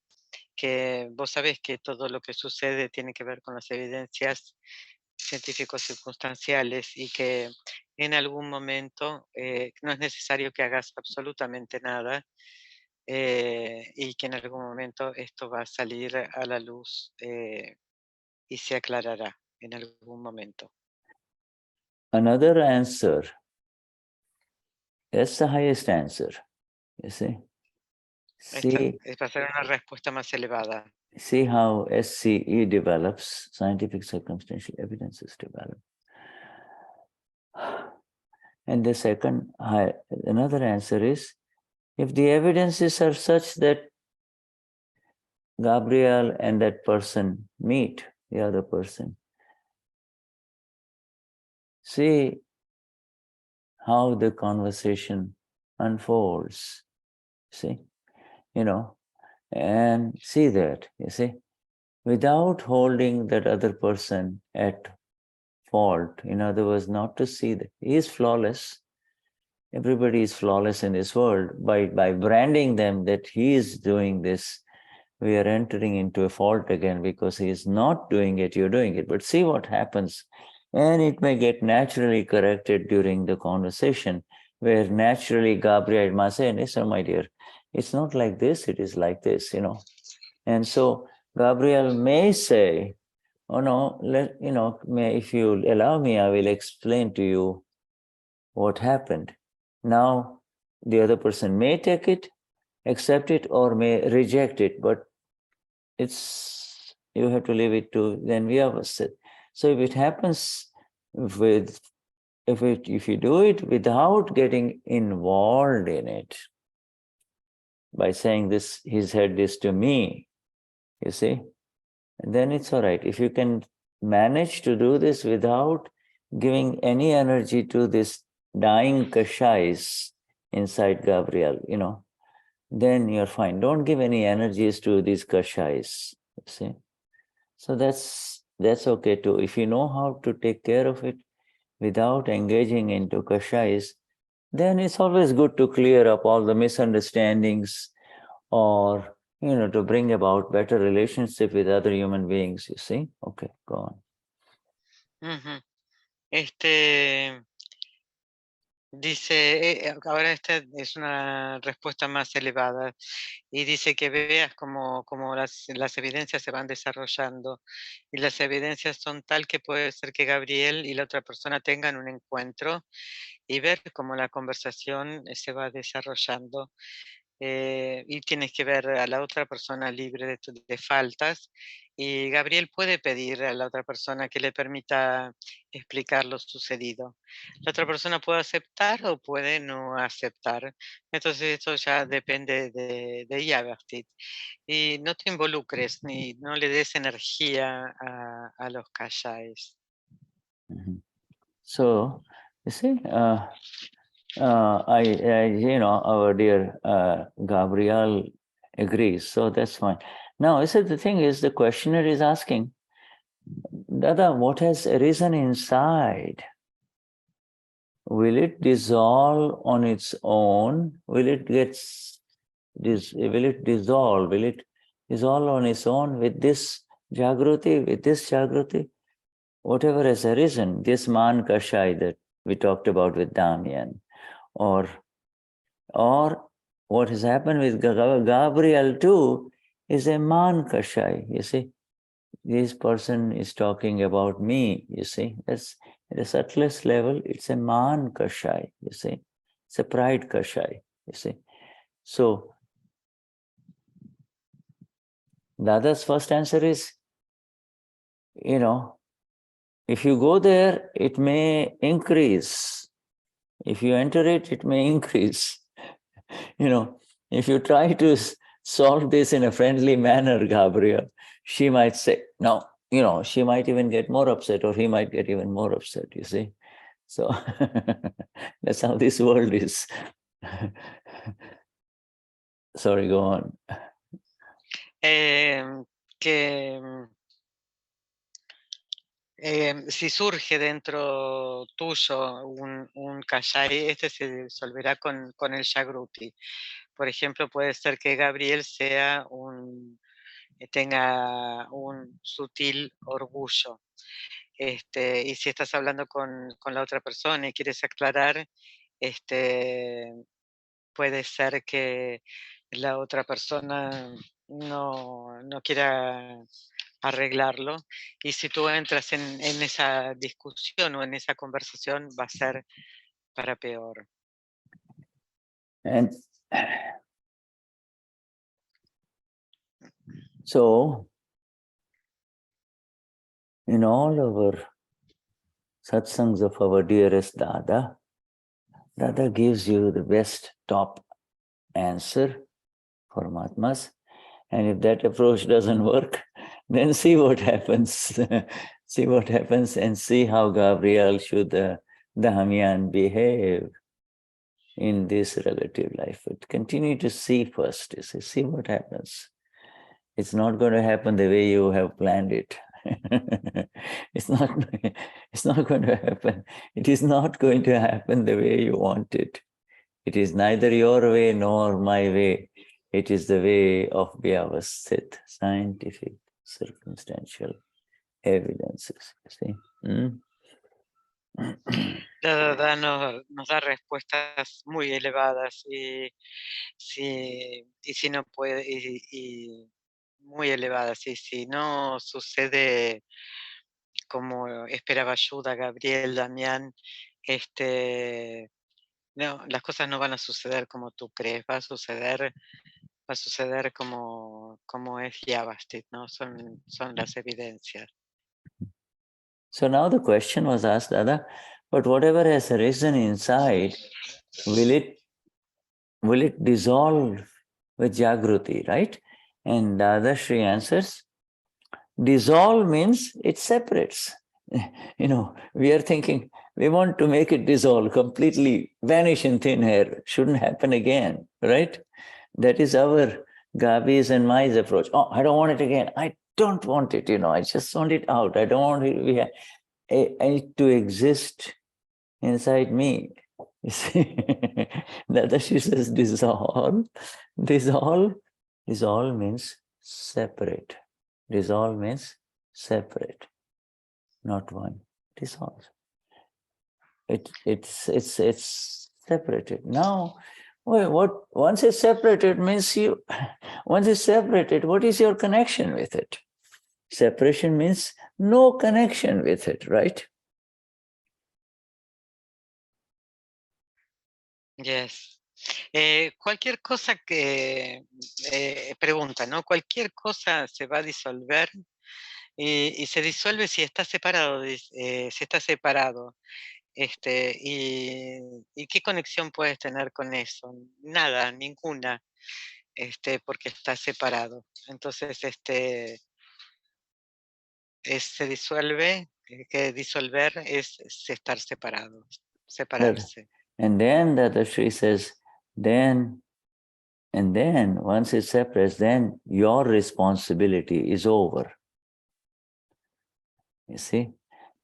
que vos sabés que todo lo que sucede tiene que ver con las evidencias científicos circunstanciales y que en algún momento no es necesario que hagas absolutamente nada y que en algún momento esto va a salir a la luz y se aclarará en algún momento. Another answer, that's the highest answer, you see. Va a ser una respuesta más elevada. See how SCE develops, scientific circumstantial evidences develop. And the second, another answer is, if the evidences are such that Gabriel and that person meet, the other person, see how the conversation unfolds, see, and see that, you see, without holding that other person at fault. In other words, not to see that he is flawless. Everybody is flawless in this world. By branding them that he is doing this, we are entering into a fault again because he is not doing it, you're doing it. But see what happens. And it may get naturally corrected during the conversation, where naturally Gabriel must say, "So, my dear, it's not like this, it is like this, And so Gabriel may say, "Oh no, if you allow me, I will explain to you what happened." Now, the other person may take it, accept it, or may reject it, but you have to leave it to then we have said. So if it happens if you do it without getting involved in it, by saying this, he said this to me, you see, and then it's all right. If you can manage to do this without giving any energy to this dying kashais inside Gabriel, then you're fine. Don't give any energies to these kashais, you see. So that's okay too. If you know how to take care of it without engaging into kashais, then it's always good to clear up all the misunderstandings or to bring about better relationship with other human beings, you see? Okay, go on. Dice, ahora esta es una respuesta más elevada y dice que veas cómo las evidencias se van desarrollando y las evidencias son tal que puede ser que Gabriel y la otra persona tengan un encuentro y ver cómo la conversación se va desarrollando. Y tienes que ver a la otra persona libre de faltas y Gabriel puede pedir a la otra persona que le permita explicar lo sucedido. La otra persona puede aceptar o puede no aceptar. Entonces eso ya depende de ella. Y no te involucres ni no le des energía a los kashais. So, you see, our dear Gabriel agrees, so that's fine. Now, the thing is, the questioner is asking, Dada, what has arisen inside? Will it dissolve on its own? Will it dissolve? Will it dissolve on its own with this Jagruti? Whatever has arisen, this man kashai that we talked about with Damian, or what has happened with Gabriel too is a man kashai, you see. This person is talking about me, you see. That's at the subtlest level, it's a man kashai, you see. It's a pride kashai, you see. So, Dada's first answer is, if you go there, it may increase If you enter it, it may increase. If you try to solve this in a friendly manner, Gabriel, she might say, no, she might even get more upset, or he might get even more upset, you see. So that's how this world is. Sorry, go on. Si surge dentro tuyo un kashai, este se disolverá con el Jagruti. Por ejemplo, puede ser que Gabriel tenga un sutil orgullo. Y si estás hablando con la otra persona y quieres aclarar, puede ser que la otra persona no quiera arreglarlo, y si tú entras en esa discusión o en esa conversación, va a ser para peor. And so, in all our satsangs of our dearest Dada, Dada gives you the best top answer for Mahatmas. And if that approach doesn't work, then see what happens. See what happens and see how Gabriel, Shuddha, Damian behave in this relative life. But continue to see first. You see what happens. It's not going to happen the way you have planned it. It's not going to happen. It is not going to happen the way you want it. It is neither your way nor my way. It is the way of Vyavasthit, scientific, circumstantial evidences. See? Dada nos da respuestas muy elevadas y si no puede, y muy elevadas, y si no sucede como esperaba Shuddha, Gabriel, Damián, no, las cosas no van a suceder como tú crees, va a suceder como es Vyavasthit, ¿no? Son las evidencias. So now the question was asked, Dada, but whatever has arisen inside, will it dissolve with Jagruti, right? And Dadashri answers, dissolve means it separates. We are thinking, we want to make it dissolve, completely vanish in thin air, shouldn't happen again, right? That is our Gabi's and Mai's approach. Oh, I don't want it again. I don't want it, I just want it out. I don't want it. I to exist inside me. You see, that she says dissolve. Dissolve means separate. Dissolve means separate, not one. Dissolve. It's separated. Now, once it's separated means once it's separated, what is your connection with it? Separation means no connection with it, right? Yes. Cualquier cosa que pregunta, ¿no? Cualquier cosa se va a disolver y se disuelve si está separado, ¿y qué conexión puedes tener con eso? Nada, ninguna, porque está separado. Entonces, se disuelve, que disolver es estar separado, separarse. And then Dadashri says, and then once it separates, then your responsibility is over. You see,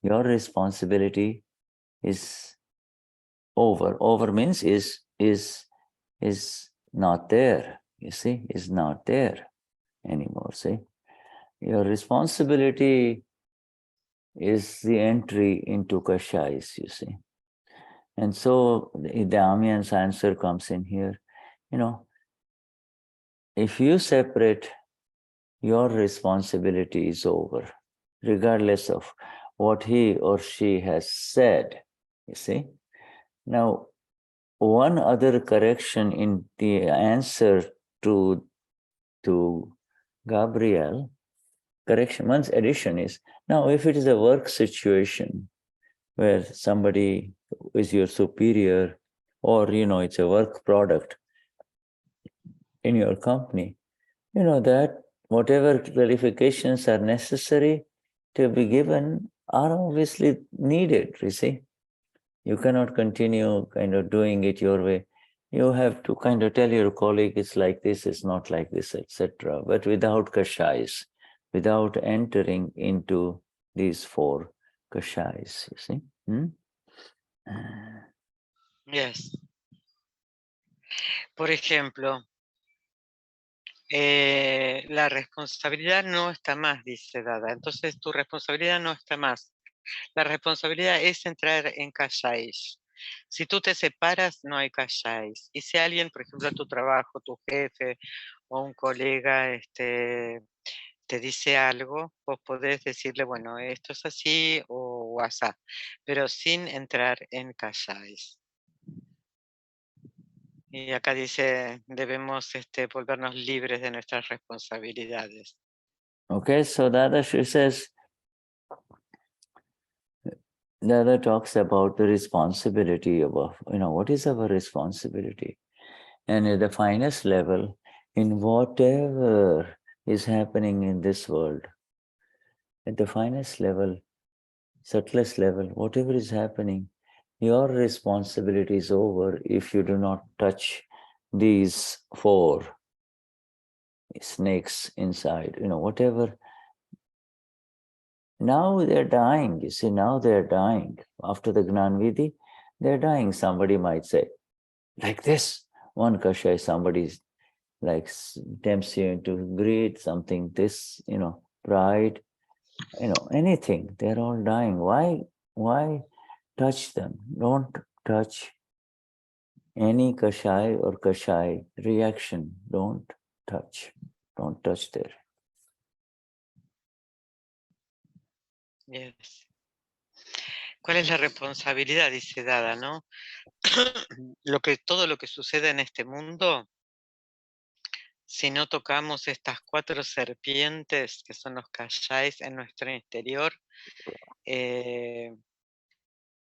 your responsibility is over. Over means is not there. You see, is not there anymore. See, your responsibility is the entry into Kashais, you see. And so the Damian's answer comes in here. If you separate, your responsibility is over, regardless of what he or she has said, you see. Now, one other correction in the answer to Gabriel, one's addition is, now if it is a work situation where somebody is your superior, or it's a work product in your company, that whatever qualifications are necessary to be given are obviously needed, you see. You cannot continue kind of doing it your way. You have to kind of tell your colleague it's like this, it's not like this, etc. But without kashais, without entering into these 4 kashais, you see. Yes. Por ejemplo, la responsabilidad no está más, dice Dada. Entonces tu responsabilidad no está más. La responsabilidad es entrar en kashais. Si tú te separas, no hay kashais. Y si alguien, por ejemplo, en tu trabajo, tu jefe o un colega te dice algo, vos podés decirle, bueno, esto es así o asá, pero sin entrar en kashais. Y acá dice, debemos volvernos libres de nuestras responsabilidades. Okay, so Dadashri says, Dada talks about the responsibility of, what is our responsibility? And at the finest level, in whatever is happening in this world, at the finest level, subtlest level, whatever is happening, your responsibility is over if you do not touch these 4 snakes inside, whatever. Now they're dying, you see, now they're dying. After the Gnanvidhi, they're dying. Somebody might say, like this, one kashai, somebody's like tempts you into greed, something, this, pride, anything, they're all dying. Why touch them? Don't touch any kashai or kashai reaction. Don't touch there. Yes. ¿Cuál es la responsabilidad? Dice Dada, ¿no? Todo lo que sucede en este mundo, si no tocamos estas 4 serpientes, que son los kashais en nuestro interior,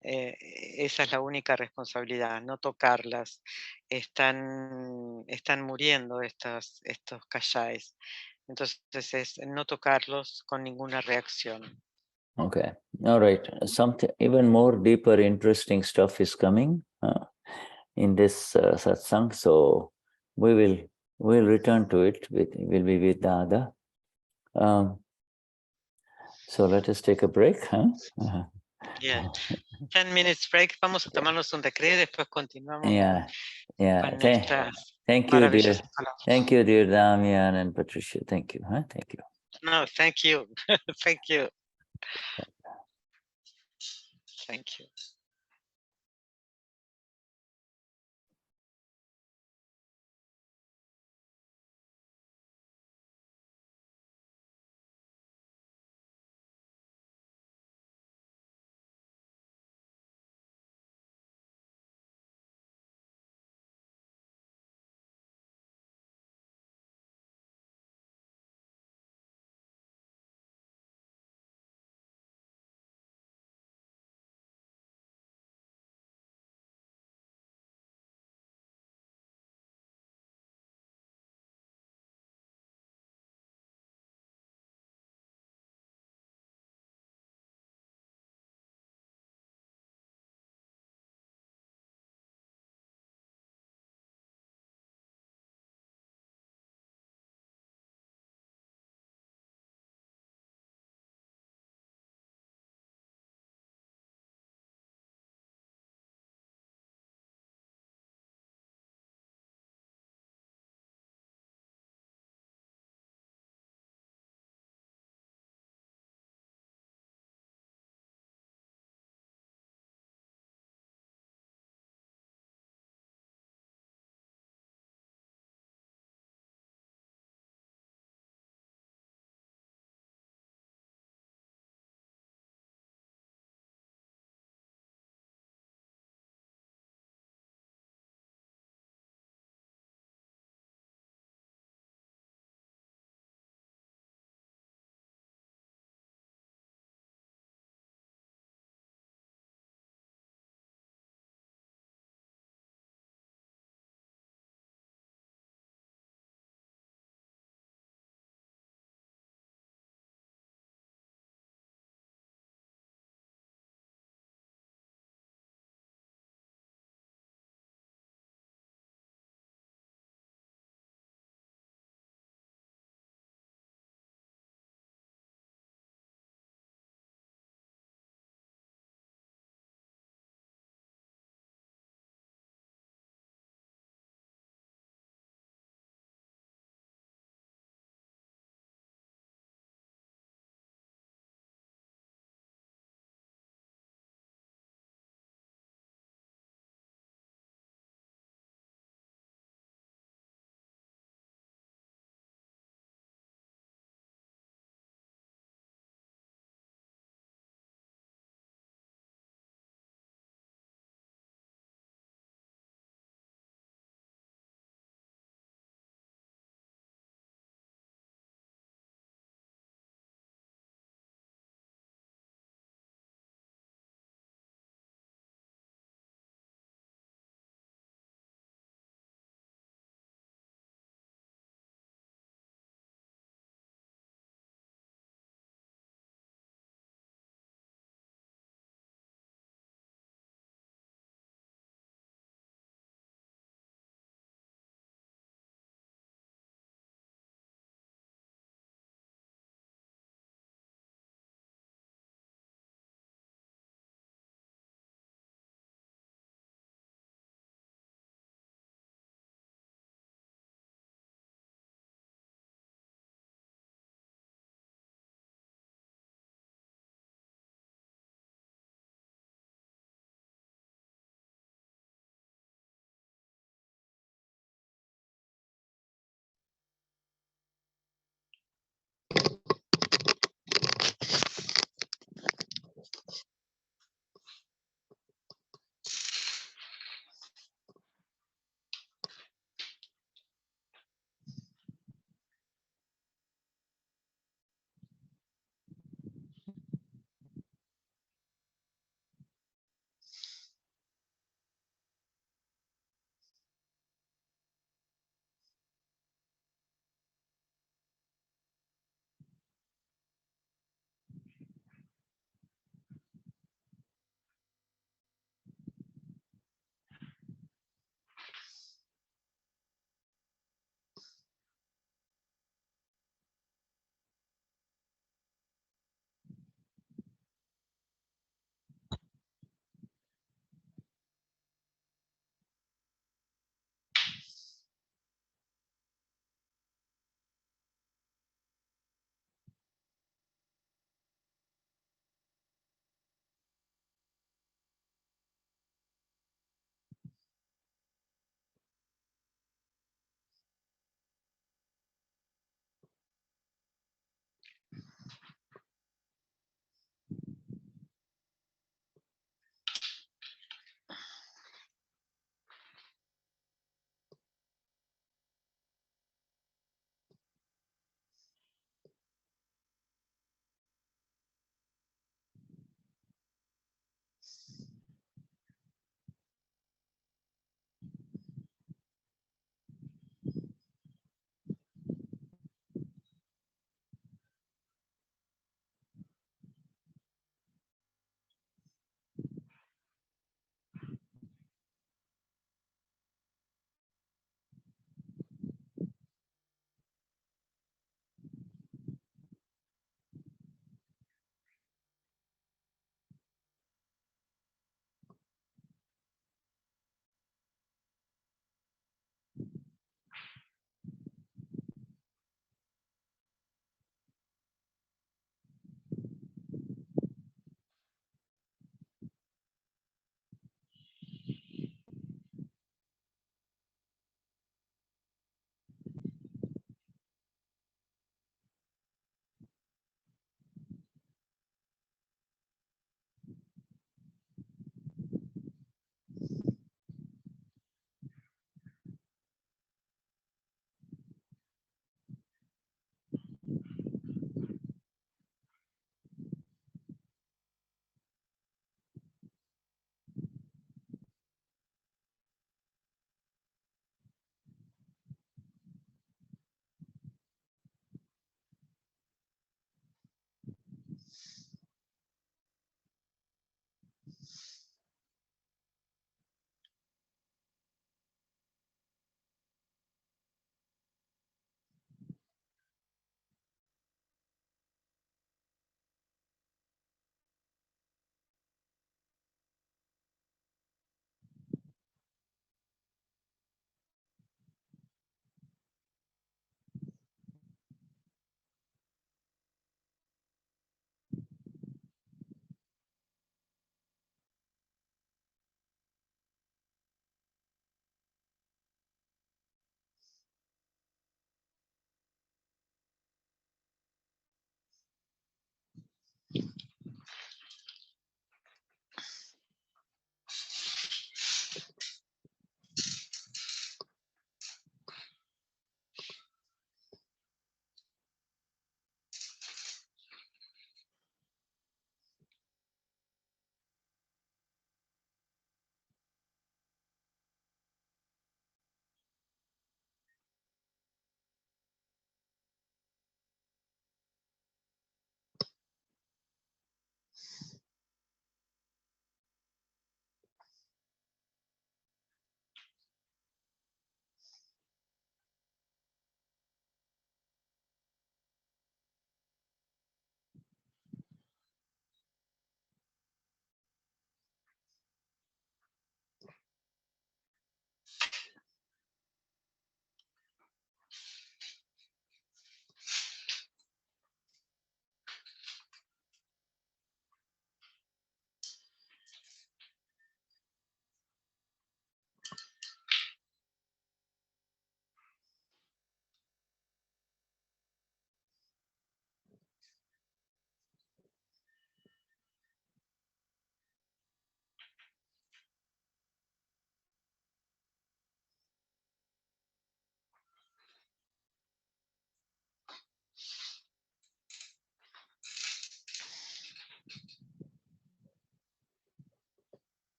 esa es la única responsabilidad, no tocarlas. Están muriendo estos kashais. Entonces es no tocarlos con ninguna reacción. Okay, all right. Something even more deeper, interesting stuff is coming in this satsang. So we'll return to it. We'll be with Dada. So let us take a break, huh? Bien. 10 minutes break. Vamos a tomarnos un recreo y después continuamos Yeah. con nuestras Thank you, dear. maravillosas palabras. Thank you, dear Damian and Patricia. Thank you. Thank you. No, thank you. Thank you. Thank you.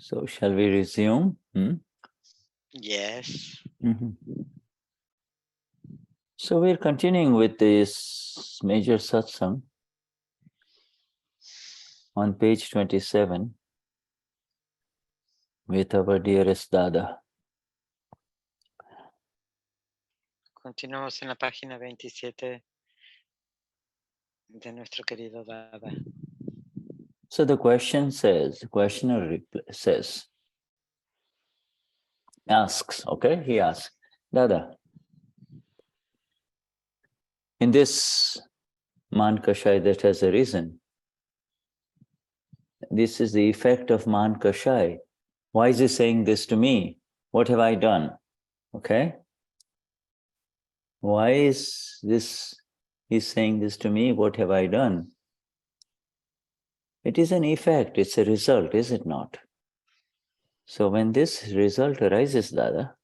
So shall we resume? Yes. So we're continuing with this major satsang on page 27 with our dearest Dada. Continuamos en la página 27 de nuestro querido Dada. So the questioner says, asks, okay? He asks, Dada, in this man kashai that has arisen, this is the effect of man kashai. Why is he saying this to me? What have I done? Okay? Why is this, he's saying this to me? What have I done? It is an effect, it's a result, is it not? So when this result arises, Dada,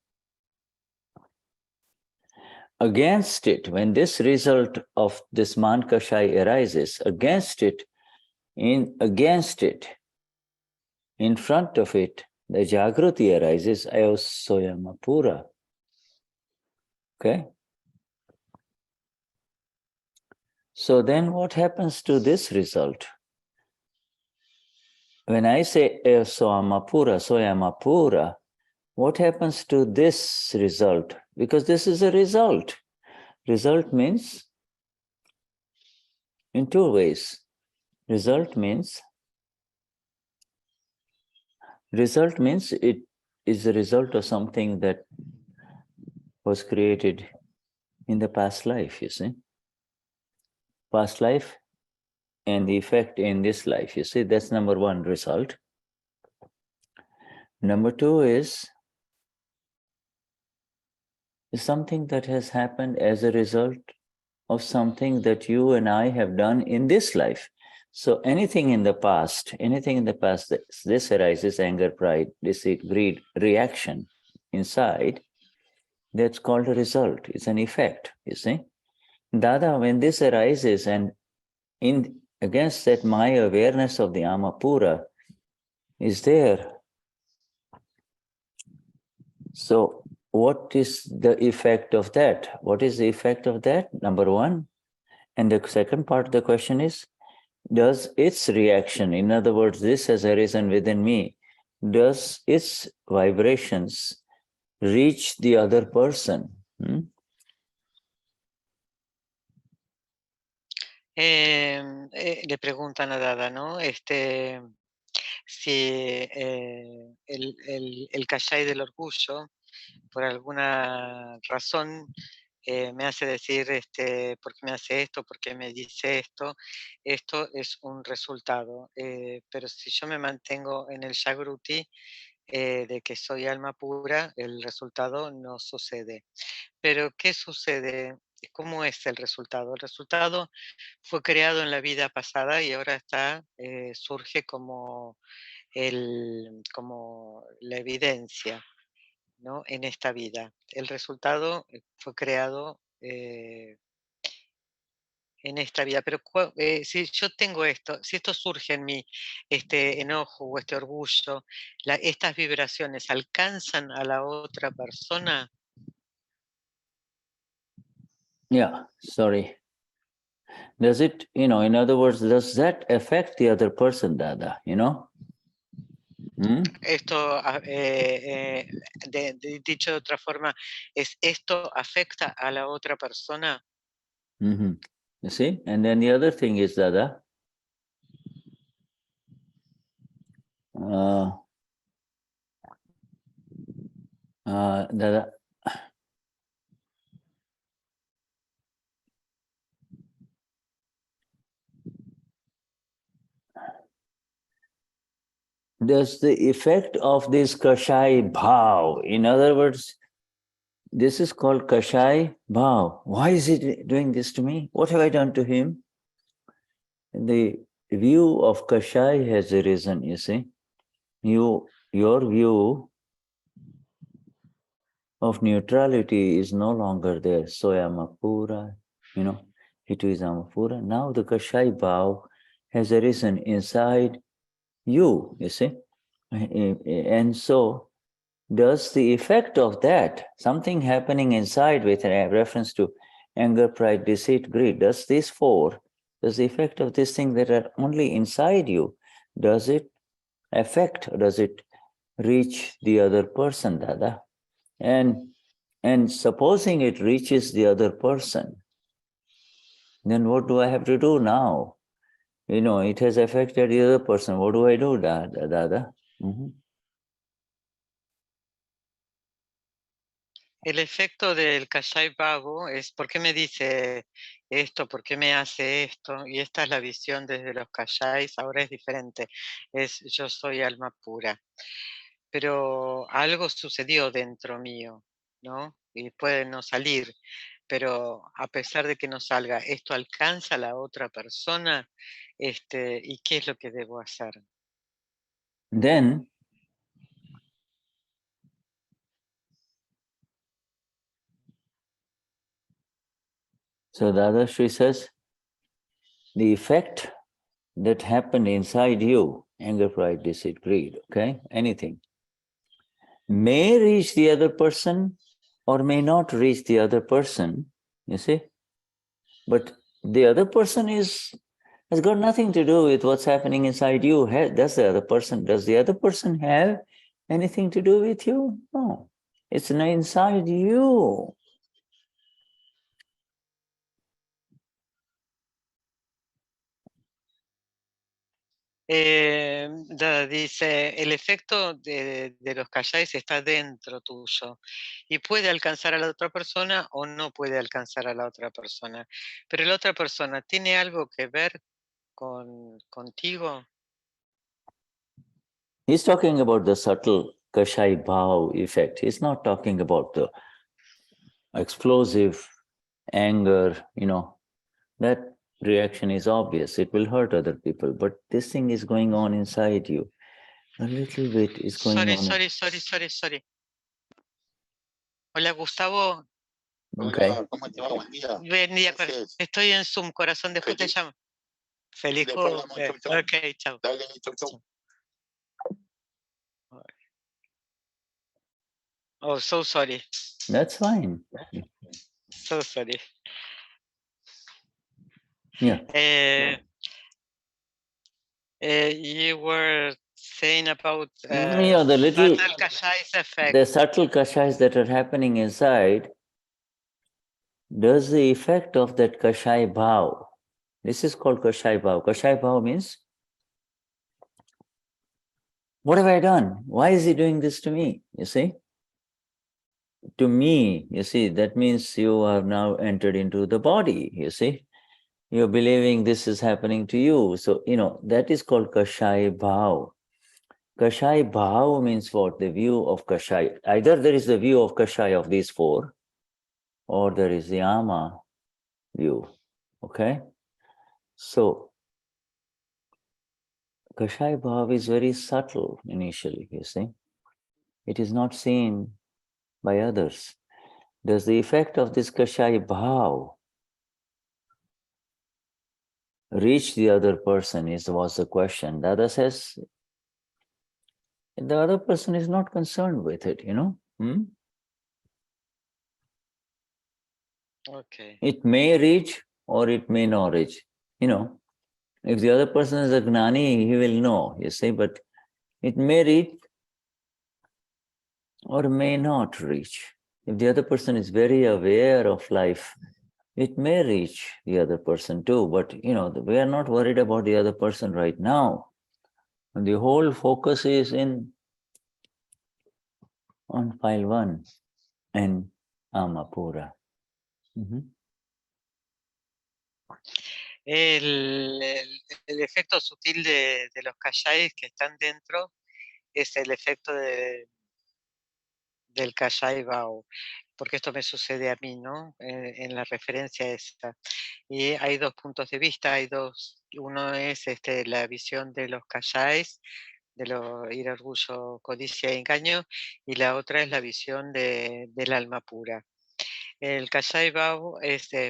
against it, when this result of this man kashai arises, against it, in front of it, the Jagruti arises, ayosoyamapura. Okay? So then what happens to this result? When I say soyamapura, what happens to this result? Because this is a result. Result means in two ways. Result means it is a result of something that was created in the past life, you see. Past life and the effect in this life, you see, that's number one, result. Number two is something that has happened as a result of something that you and I have done in this life. So anything in the past, this arises, anger, pride, deceit, greed, reaction inside, that's called a result. It's an effect, you see. Dada, when this arises and against that my awareness of the Amapura is there. So what is the effect of that? What is the effect of that? Number one. And the second part of the question is, does its reaction, in other words, this has arisen within me, does its vibrations reach the other person? Le preguntan a Dada, ¿no? Si el kashai del orgullo, por alguna razón, me hace decir por qué me hace esto, por qué me dice esto es un resultado. Pero si yo me mantengo en el Jagruti de que soy alma pura, el resultado no sucede. Pero ¿qué sucede? ¿Cómo es el resultado? El resultado fue creado en la vida pasada y ahora surge como la evidencia, ¿no? En esta vida. El resultado fue creado en esta vida. Pero si yo tengo esto, si esto surge en mí, este enojo o este orgullo, estas vibraciones alcanzan a la otra persona. Yeah, sorry. Does it, in other words, does that affect the other person, Dada, Esto, dicho de otra forma, ¿esto afecta a la otra persona? You see? And then the other thing is, Dada, Dada, does the effect of this kashai bhav, in other words, this is called kashai bhav. Why is he doing this to me? What have I done to him? The view of kashai has arisen, you see. Your view of neutrality is no longer there. Soyamapura, it is Amapura. Now the kashai bhav has arisen inside you see. And so, does the effect of that, something happening inside with a reference to anger, pride, deceit, greed, does the effect of this thing that are only inside you, does it affect, or does it reach the other person, Dada? And supposing it reaches the other person, then what do I have to do now? You know, it has affected the other person. What do I do, Dada? El efecto del Kashai Babu es ¿por qué me dice esto? ¿Por qué me hace esto? Y esta es la visión desde los Kashais, ahora es diferente, es yo soy alma pura. Pero algo sucedió dentro mío, ¿no? Y puede no salir, pero a pesar de que no salga, ¿esto alcanza a la otra persona? ¿Y qué es lo que debo hacer? Then, so Dadashri says, the effect that happened inside you, anger, pride, deceit, greed, okay, anything, may reach the other person or may not reach the other person, you see? But the other person has got nothing to do with what's happening inside you. Does the other person have anything to do with you? No. It's inside you. Dada dice, el efecto de los Kashais está dentro tuyo y puede alcanzar a la otra persona o no puede alcanzar a la otra persona. Pero la otra persona, ¿tiene algo que ver contigo? He's talking about the subtle Kashai Bhav effect. He's not talking about the explosive anger, you know. That reaction is obvious. It will hurt other people. But this thing is going on inside you. A little bit is going on. Sorry. Hola, Gustavo. Okay. Hola, ¿cómo te va? Buen día. Buen día, ¿Qué haces? estoy en Zoom, corazón, después te llamo. Feliz Después juego. hablamos, chau, chau. Ok, chao. Dale, chau. Oh, so sorry. That's fine. So sorry. Yeah. You were saying about Yeah, the little, subtle Kashai's effect. the subtle kashais that are happening inside, does the effect of that kashai bhav, this is called kashai bhav. Kashai bhav means, what have I done? Why is he doing this to me? You see? To me, you see, that means you have now entered into the body, you see? You're believing this is happening to you. So, you know, that is called kashai bhav. Kashai bhav means what? The view of kashai. Either there is the view of kashai of these four, or there is the ama view. Okay? So, kashai bhav is very subtle initially, you see. It is not seen by others. Does the effect of this kashai bhav reach the other person was the question. Dada says, the other person is not concerned with it, you know. Okay. It may reach or it may not reach. You know, if the other person is a Gnani, he will know, you see, but it may reach or may not reach. If the other person is very aware of life, it may reach the other person too, but you know, we are not worried about the other person right now. And the whole focus is on file 1 and Amapura. El efecto sutil de los Kashais que están dentro es el efecto del Kashai Bao, porque esto me sucede a mí, ¿no? En la referencia esta. Y hay dos puntos de vista, uno es la visión de los Kashais, de ira, orgullo, codicia y engaño, y la otra es la visión del alma pura. El Kashai Bao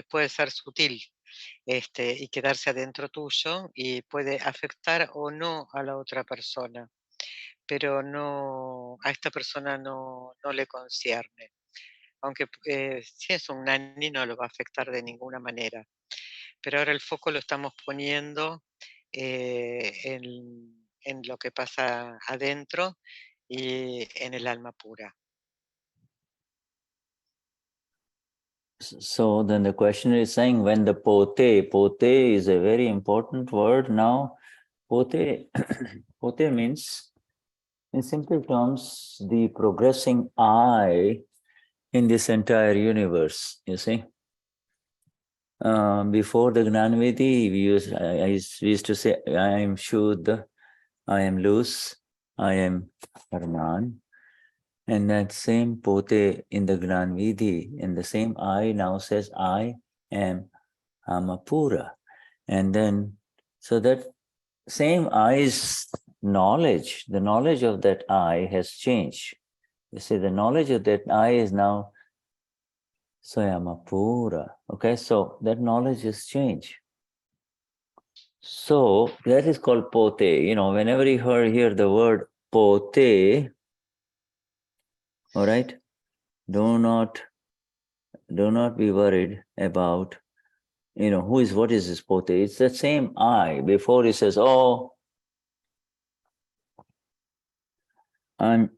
puede ser sutil y quedarse adentro tuyo y puede afectar o no a la otra persona. pero no, a esta persona no le concierne. Aunque si es un Gnani no lo va a afectar de ninguna manera. Pero ahora el foco lo estamos poniendo en lo que pasa adentro y en el alma pura. So then the questioner is saying, when the pote is a very important word now. Pote means, in simple terms, the progressing I in this entire universe, you see. Before the Gnanvedi, we used to say, I am Shuddha, I am loose, I am Harman. And that same pote in the Gnanvedi, and the same I now says, I am Amapura. And then, so that same I's knowledge, the knowledge of that I has changed. You see, the knowledge of that I is now Swayamapura. Okay, so that knowledge has changed. So that is called pote. You know, whenever you hear the word pote, all right, do not be worried about, you know, what is this pote? It's the same I. Before he says, oh, I'm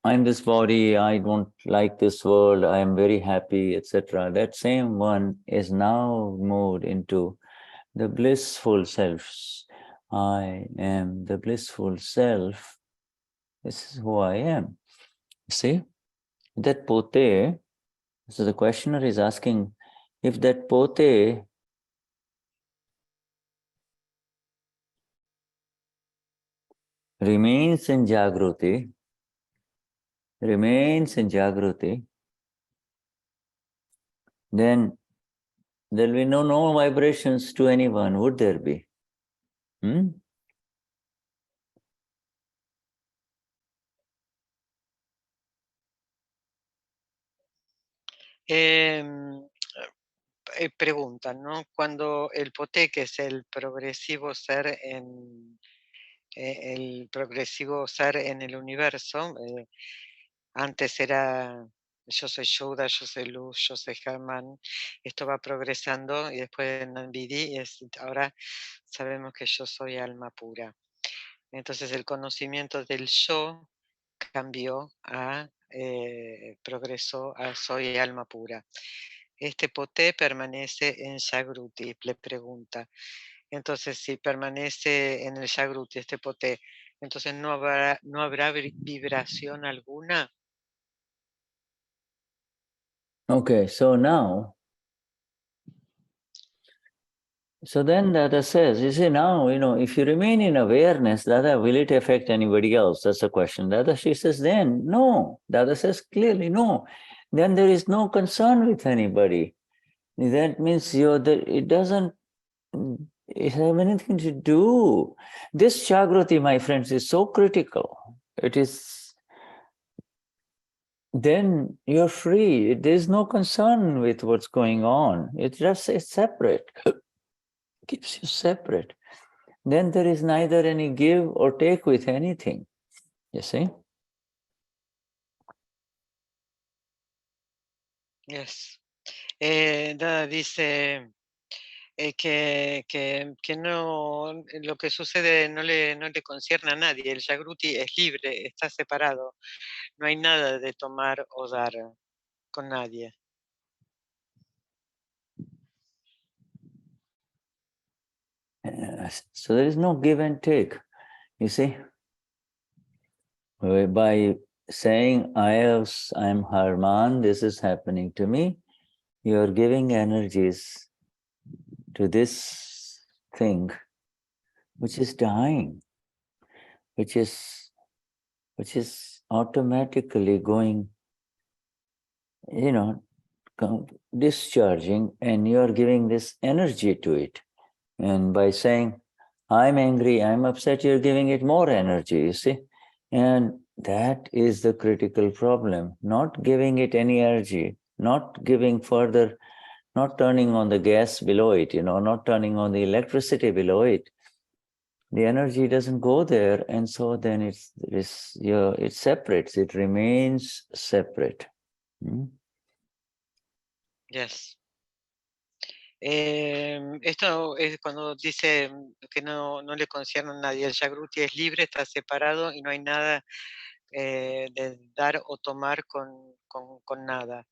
this body, I don't like this world, I am very happy, etc. That same one is now moved into the blissful selves. I am the blissful self. This is who I am. See? That pote, so the questioner is asking, if that pote remains in Jagruti, then there will be no vibrations to anyone, would there be? Preguntan, ¿no? Cuando el poté, que es el progresivo ser en el universo, antes era yo soy Shuddha, yo soy luz, yo soy Herman, esto va progresando y después en Nambidi ahora sabemos que yo soy alma pura. Entonces el conocimiento del yo cambió progresó a soy alma pura. Este poté permanece en Jagruti, le pregunta. Entonces, si permanece en el Jagruti este poté, entonces no habrá vibración alguna. Okay, so then Dada says, you see now, you know, if you remain in awareness, Dada, will it affect anybody else? That's the question. Dada, she says, then no. Dada says clearly, no. Then there is no concern with anybody. That means it doesn't have anything to do. This Jagruti, my friends, is so critical. It is, then you're free. There's no concern with what's going on. It's separate. Keeps you separate. Then there is neither any give or take with anything. You see? Yes. Dada dice que no, lo que sucede no le concierne a nadie. El Jagruti es libre, está separado. No hay nada de tomar o dar con nadie. So there is no give and take. You see? By saying, I am Harman, this is happening to me, you are giving energies to this thing which is dying, which is automatically going, you know, discharging, and you are giving this energy to it. And by saying, I'm angry, I'm upset, you're giving it more energy, you see? And that is the critical problem, not giving it any energy, not giving further, not turning on the gas below it, you know, not turning on the electricity below it. the energy doesn't go there, and so then it separates, it remains separate. Yes. Esto es cuando dice que no le concierne a nadie. El Jagruti es libre, está separado y no hay nada de dar o tomar con nada.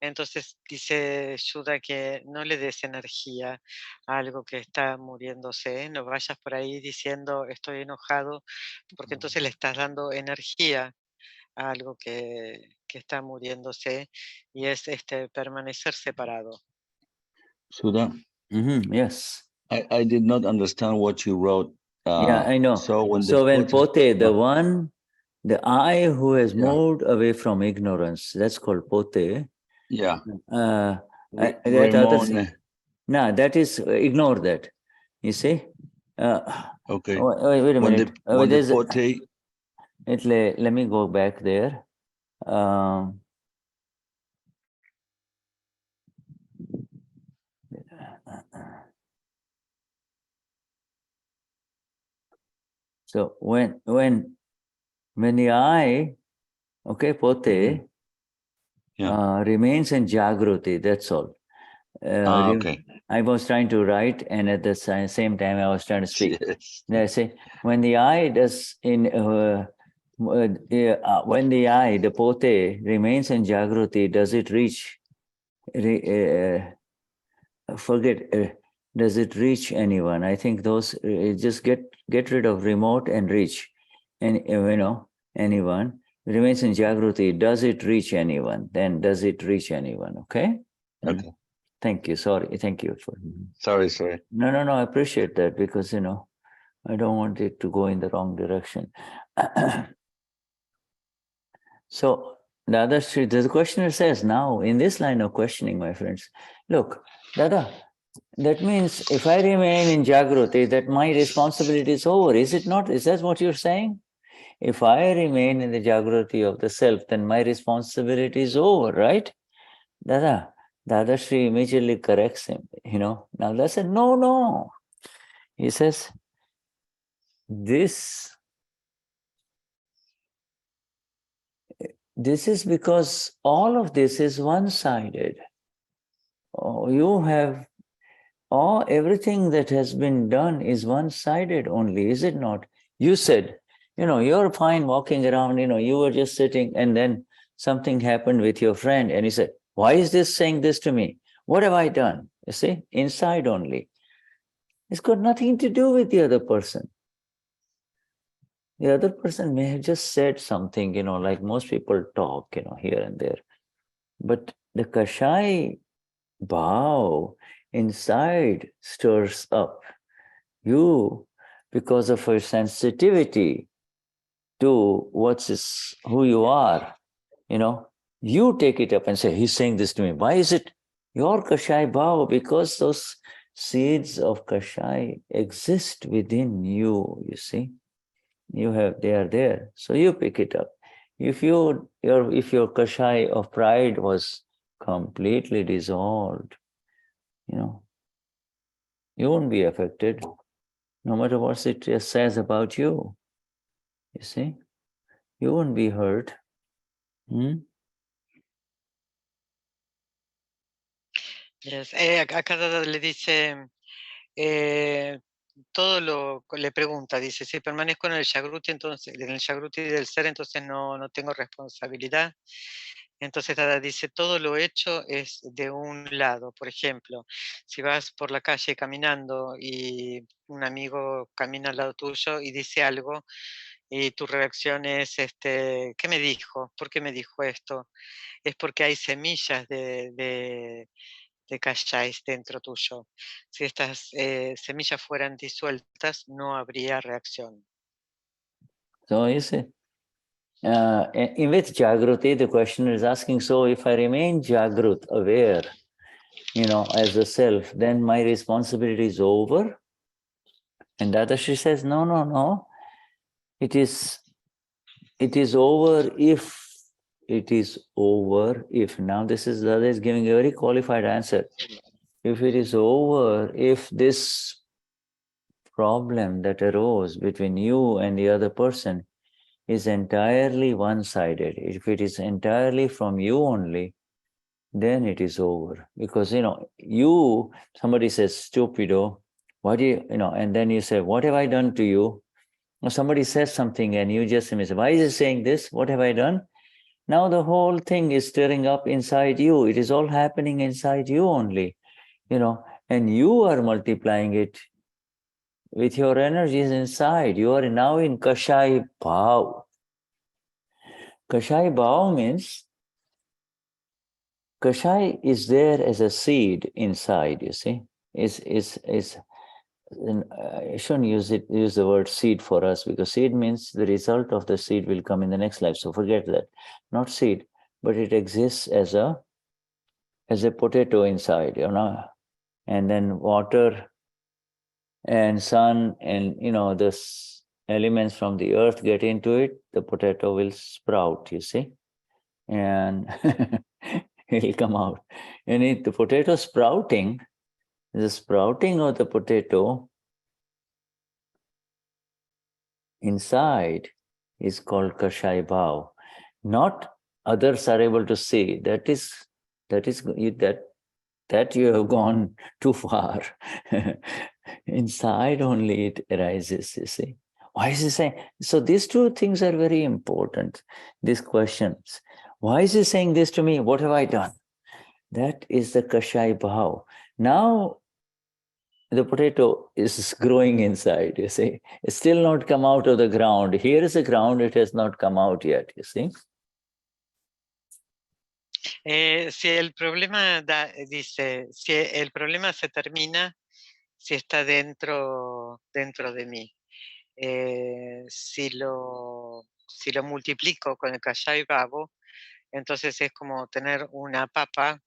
Entonces dice Shuddha que no le des energía a algo que está muriéndose, no vayas por ahí diciendo estoy enojado, porque entonces le estás dando energía a algo que está muriéndose, y es permanecer separado. Shuddha? Yes. I did not understand what you wrote. Yeah, I know. So when Pote, the I who has moved away from ignorance, that's called Pote. Yeah. That is, ignore that. You see? Okay. Wait a minute. Pote... Let me go back there. So when the I, okay, Pote, remains in Jagruti, that's all. Okay. I was trying to write, and at the same time I was trying to speak. Yes. I say, when the I does when the I, the Pote, remains in Jagruti, does it reach? Does it reach anyone? I think those just get rid of remote and reach, and anyone remains in Jagruti. Does it reach anyone? Then does it reach anyone? Okay. Okay. Thank you. Sorry. Thank you for. Sorry. No. I appreciate that, because I don't want it to go in the wrong direction. So Dadashri, the questioner says, now in this line of questioning, my friends, look, Dada, that means if I remain in Jagruti, that my responsibility is over, is it not? Is that what you're saying? If I remain in the Jagruti of the self, then my responsibility is over, right? Dadashri immediately corrects him, Now Dada said, no. He says, this is because all of this is one-sided. Everything that has been done is one-sided only, is it not? You said, you're fine walking around, you were just sitting, and then something happened with your friend, and you said, why is this saying this to me? What have I done? You see, inside only. It's got nothing to do with the other person. The other person may have just said something, like most people talk, here and there. But the Kashai Bhav inside stirs up. You, because of your sensitivity to who you are, you take it up and say, he's saying this to me. Why is it your Kashai Bhav? Because those seeds of Kashai exist within you, you see. They are there. So you pick it up. If your Kashai of pride was completely dissolved, you won't be affected, no matter what it just says about you. You see? You won't be hurt. Yes. Acá le dice, le pregunta, dice, si permanezco en el Jagruti, entonces, en el Jagruti del ser, entonces no tengo responsabilidad. Entonces Dada dice, todo lo hecho es de un lado. Por ejemplo, si vas por la calle caminando y un amigo camina al lado tuyo y dice algo, y tu reacción es, ¿qué me dijo? ¿Por qué me dijo esto? Es porque hay semillas de Kashais dentro tuyo. Si estas semillas fueran disueltas, no habría reacción. So you see, in with Jagruti, the questioner is asking, so if I remain Jagrut, aware, as a self, then my responsibility is over? And Dadashri says, no. It is over if. It is over if. Now this is Dada is giving a very qualified answer. If it is over, if this problem that arose between you and the other person is entirely one-sided. If it is entirely from you only, then it is over. Because, somebody says, stupido, what do you, and then you say, what have I done to you? Or somebody says something and you just say, why is he saying this? What have I done? Now the whole thing is stirring up inside you. It is all happening inside you only, and you are multiplying it with your energies inside. You are now in Kashai Bhav. Kashai Bhav means Kashai is there as a seed inside, you see. I shouldn't use the word seed for us, because seed means the result of the seed will come in the next life. So forget that. Not seed, but it exists as a potato inside, and then water and sun and the elements from the earth get into it, the potato will sprout, you see, and it will come out. And the potato sprouting, the sprouting of the potato inside is called Kashai Bhav. Not others are able to see. That you have gone too far. Inside only it arises, you see. Why is he saying? So these two things are very important, these questions. Why is he saying this to me? What have I done? That is the Kashai Bhav. Now the potato is growing inside, you see. It's still not come out of the ground. Here is the ground, it has not come out yet, you see. Si el problema dice, si el problema se termina si está dentro de mí. Si lo multiplico con el Kashai Bhavo, entonces es como tener una papa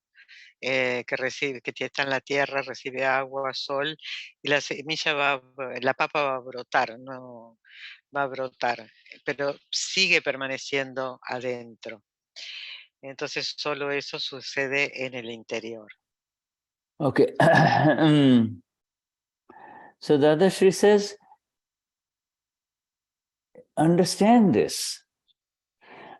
que está en la tierra, recibe agua, sol, y la semilla la papa va a brotar, no va a brotar, pero sigue permaneciendo adentro. Entonces solo eso sucede en el interior. Okay. So Dadashri says, understand this.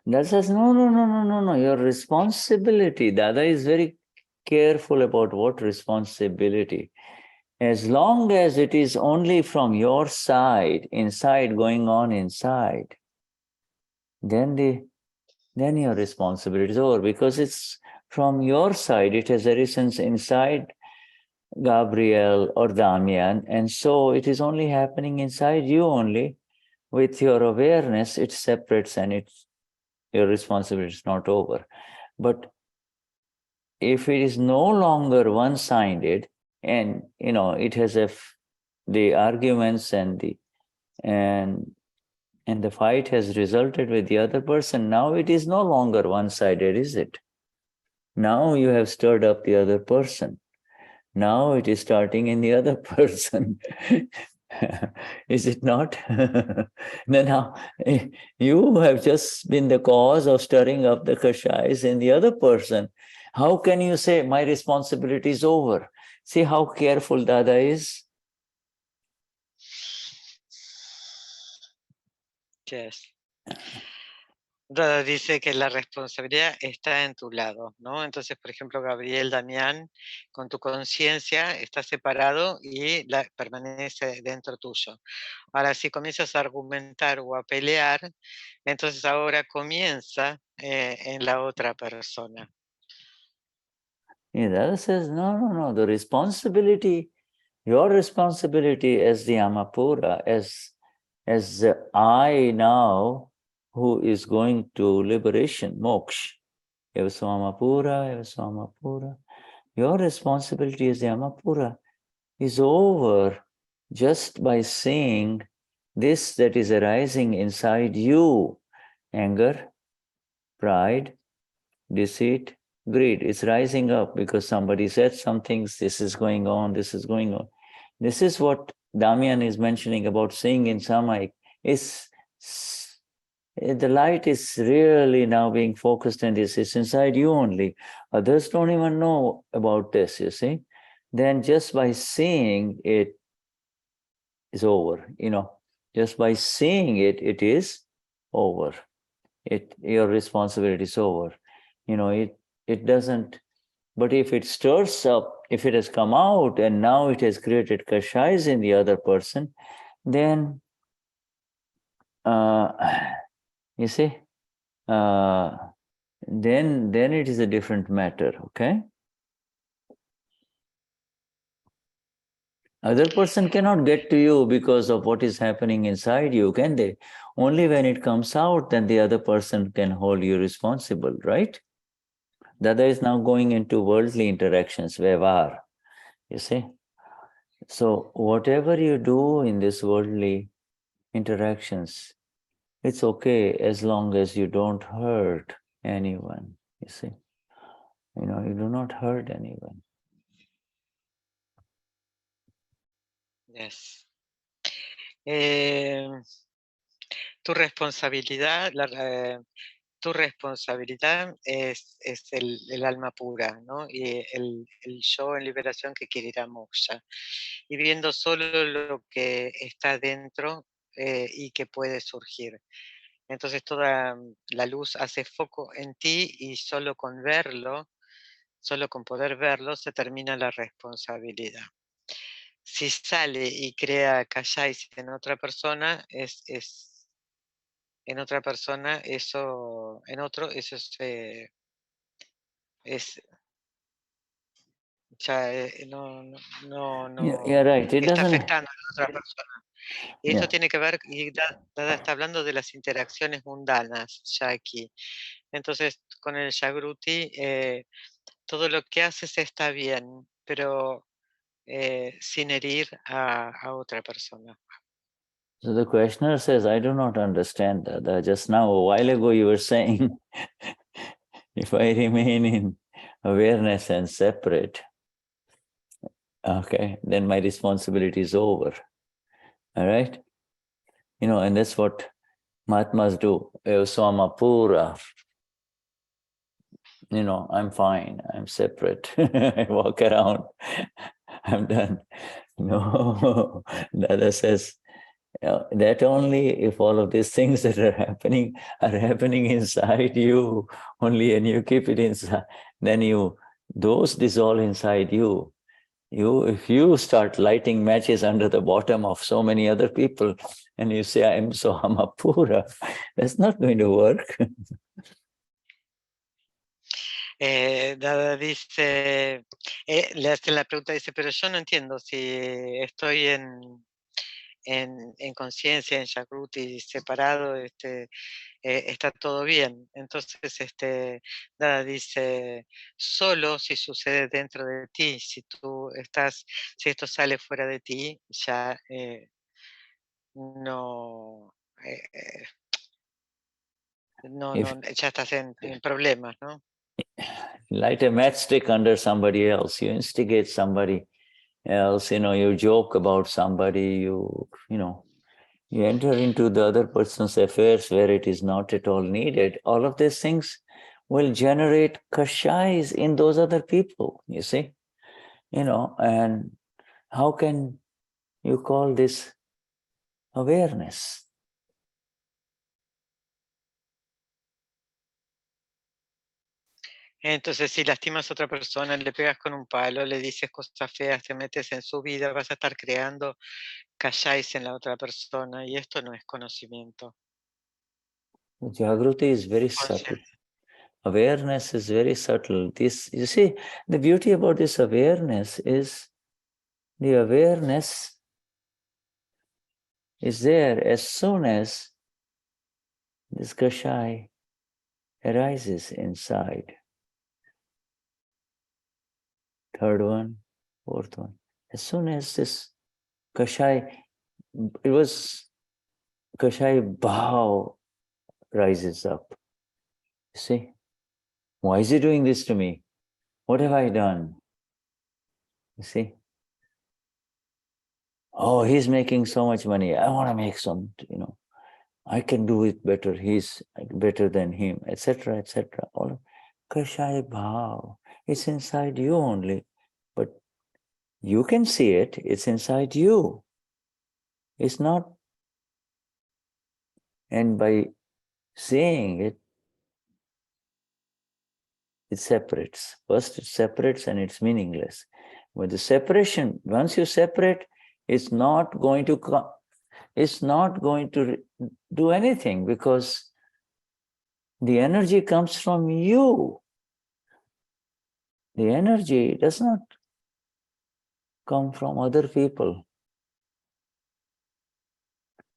Dada says, no, your responsibility. Dada is very careful about what responsibility. As long as it is only from your side, inside, going on inside, then your responsibility is over, because it's from your side. It has arisen inside Gabriel or Damian, and so it is only happening inside you only. With your awareness, it separates and your responsibility is not over. But if it is no longer one-sided, and it has the arguments and the fight has resulted with the other person, now it is no longer one-sided, is it? Now you have stirred up the other person. Now it is starting in the other person. Is it not? Now, you have just been the cause of stirring up the kashais in the other person. How can you say, my responsibility is over? See how careful Dada is? Yes. Dada dice que la responsabilidad está en tu lado, ¿no? Entonces, por ejemplo, Gabriel, Damián, con tu conciencia está separado y permanece dentro tuyo. Ahora, si comienzas a argumentar o a pelear, entonces ahora comienza en la otra persona. Yeah, Dada says, no, the responsibility, your responsibility as the Amapura, as the I now, who is going to liberation, moksha. Evasvamapura. Your responsibility as the Amapura is over just by seeing this that is arising inside you. Anger, pride, deceit, greed. It's rising up because somebody said some things, this is going on, this is going on. This is what Damian is mentioning about seeing in Samaik. The light is really now being focused on this. It's inside you only. Others don't even know about this, you see. Then just by seeing it, is over. Just by seeing it, it is over. Your responsibility is over. It doesn't. But if it stirs up, if it has come out and now it has created kashais in the other person, then you see, then it is a different matter. Okay. Other person cannot get to you because of what is happening inside you, can they? Only when it comes out, then the other person can hold you responsible, right? Dada is now going into worldly interactions, Vyavar, you see. So whatever you do in this worldly interactions, it's okay as long as you don't hurt anyone, you see. You do not hurt anyone. Yes. Tu responsabilidad, tu responsabilidad es el alma pura, ¿no? Y el yo en liberación que quiere ir a moksha. Y viendo solo lo que está dentro y que puede surgir. Entonces toda la luz hace foco en ti y solo con verlo, solo con poder verlo, se termina la responsabilidad. Si sale y crea kashais en otra persona, en otra persona, eso, en otro, eso es ya Yeah, right. It está doesn't. afectando a la otra persona. Y esto tiene que ver, y Dada está hablando de las interacciones mundanas ya aquí. Entonces, con el Jagruti, todo lo que haces está bien, pero sin herir a otra persona. So the questioner says, I do not understand that. Just now, a while ago, you were saying, if I remain in awareness and separate, okay, then my responsibility is over. All right? And that's what Mahatmas do. Pura. I'm fine, I'm separate. I walk around, I'm done. No, Dada says, that only if all of these things that are happening inside you only, and you keep it inside, then those dissolve inside you. If you start lighting matches under the bottom of so many other people and you say, I'm pura, that's not going to work. Dada dice, le hacen la pregunta, dice, pero yo no entiendo si estoy en conciencia, en Jagruti, separado, está todo bien. Entonces, Dada dice, solo si sucede dentro de ti, si esto sale fuera de ti, ya no, ya estás en problemas, ¿no? Light a matchstick under somebody else, you instigate somebody else, you joke about somebody, you enter into the other person's affairs where it is not at all needed. All of these things will generate kashais in those other people, you see. And how can you call this awareness? Entonces, si lastimas a otra persona, le pegas con un palo, le dices cosas feas, te metes en su vida, vas a estar creando kashais en la otra persona, y esto no es conocimiento. Jagruti is very subtle. Awareness is very subtle. You see, the beauty about this awareness is the awareness is there as soon as this kashai arises inside. Third one, fourth one. As soon as this kashai, it was kashai bhav rises up. You see? Why is he doing this to me? What have I done? You see? Oh, he's making so much money. I want to make some, I can do it better. He's better than him, etc., etc. All of kashai bhav. It's inside you only. But you can see it. It's inside you. It's not, and by saying it, it separates. First it separates and it's meaningless. With the separation, once you separate, it's not going to come, it's not going to do anything, because the energy comes from you. The energy does not come from other people.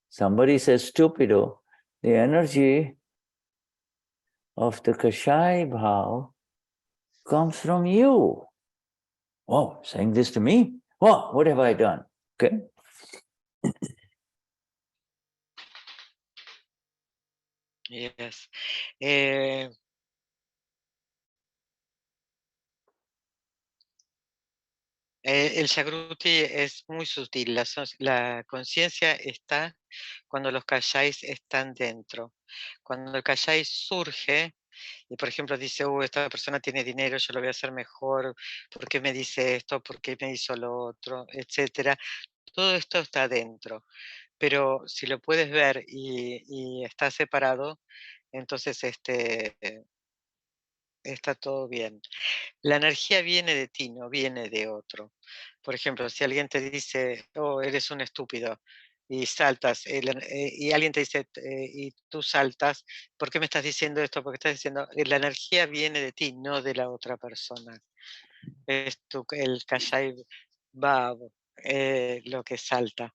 Somebody says stupido, the energy of the Kashai Bhav comes from you. Oh, saying this to me? Oh, what have I done? Okay. Yes. El Jagruti es muy sutil, la conciencia está cuando los kashais están dentro. Cuando el kashai surge, y por ejemplo dice, esta persona tiene dinero, yo lo voy a hacer mejor, ¿por qué me dice esto? ¿Por qué me hizo lo otro? Etcétera. Todo esto está dentro. Pero si lo puedes ver y está separado, entonces está todo bien. La energía viene de ti, no viene de otro. Por ejemplo, si alguien te dice, oh, eres un estúpido, y saltas, y alguien te dice, y tú saltas, ¿por qué me estás diciendo esto? Porque estás diciendo, la energía viene de ti, no de la otra persona. Es el Kashai Bhav, lo que salta.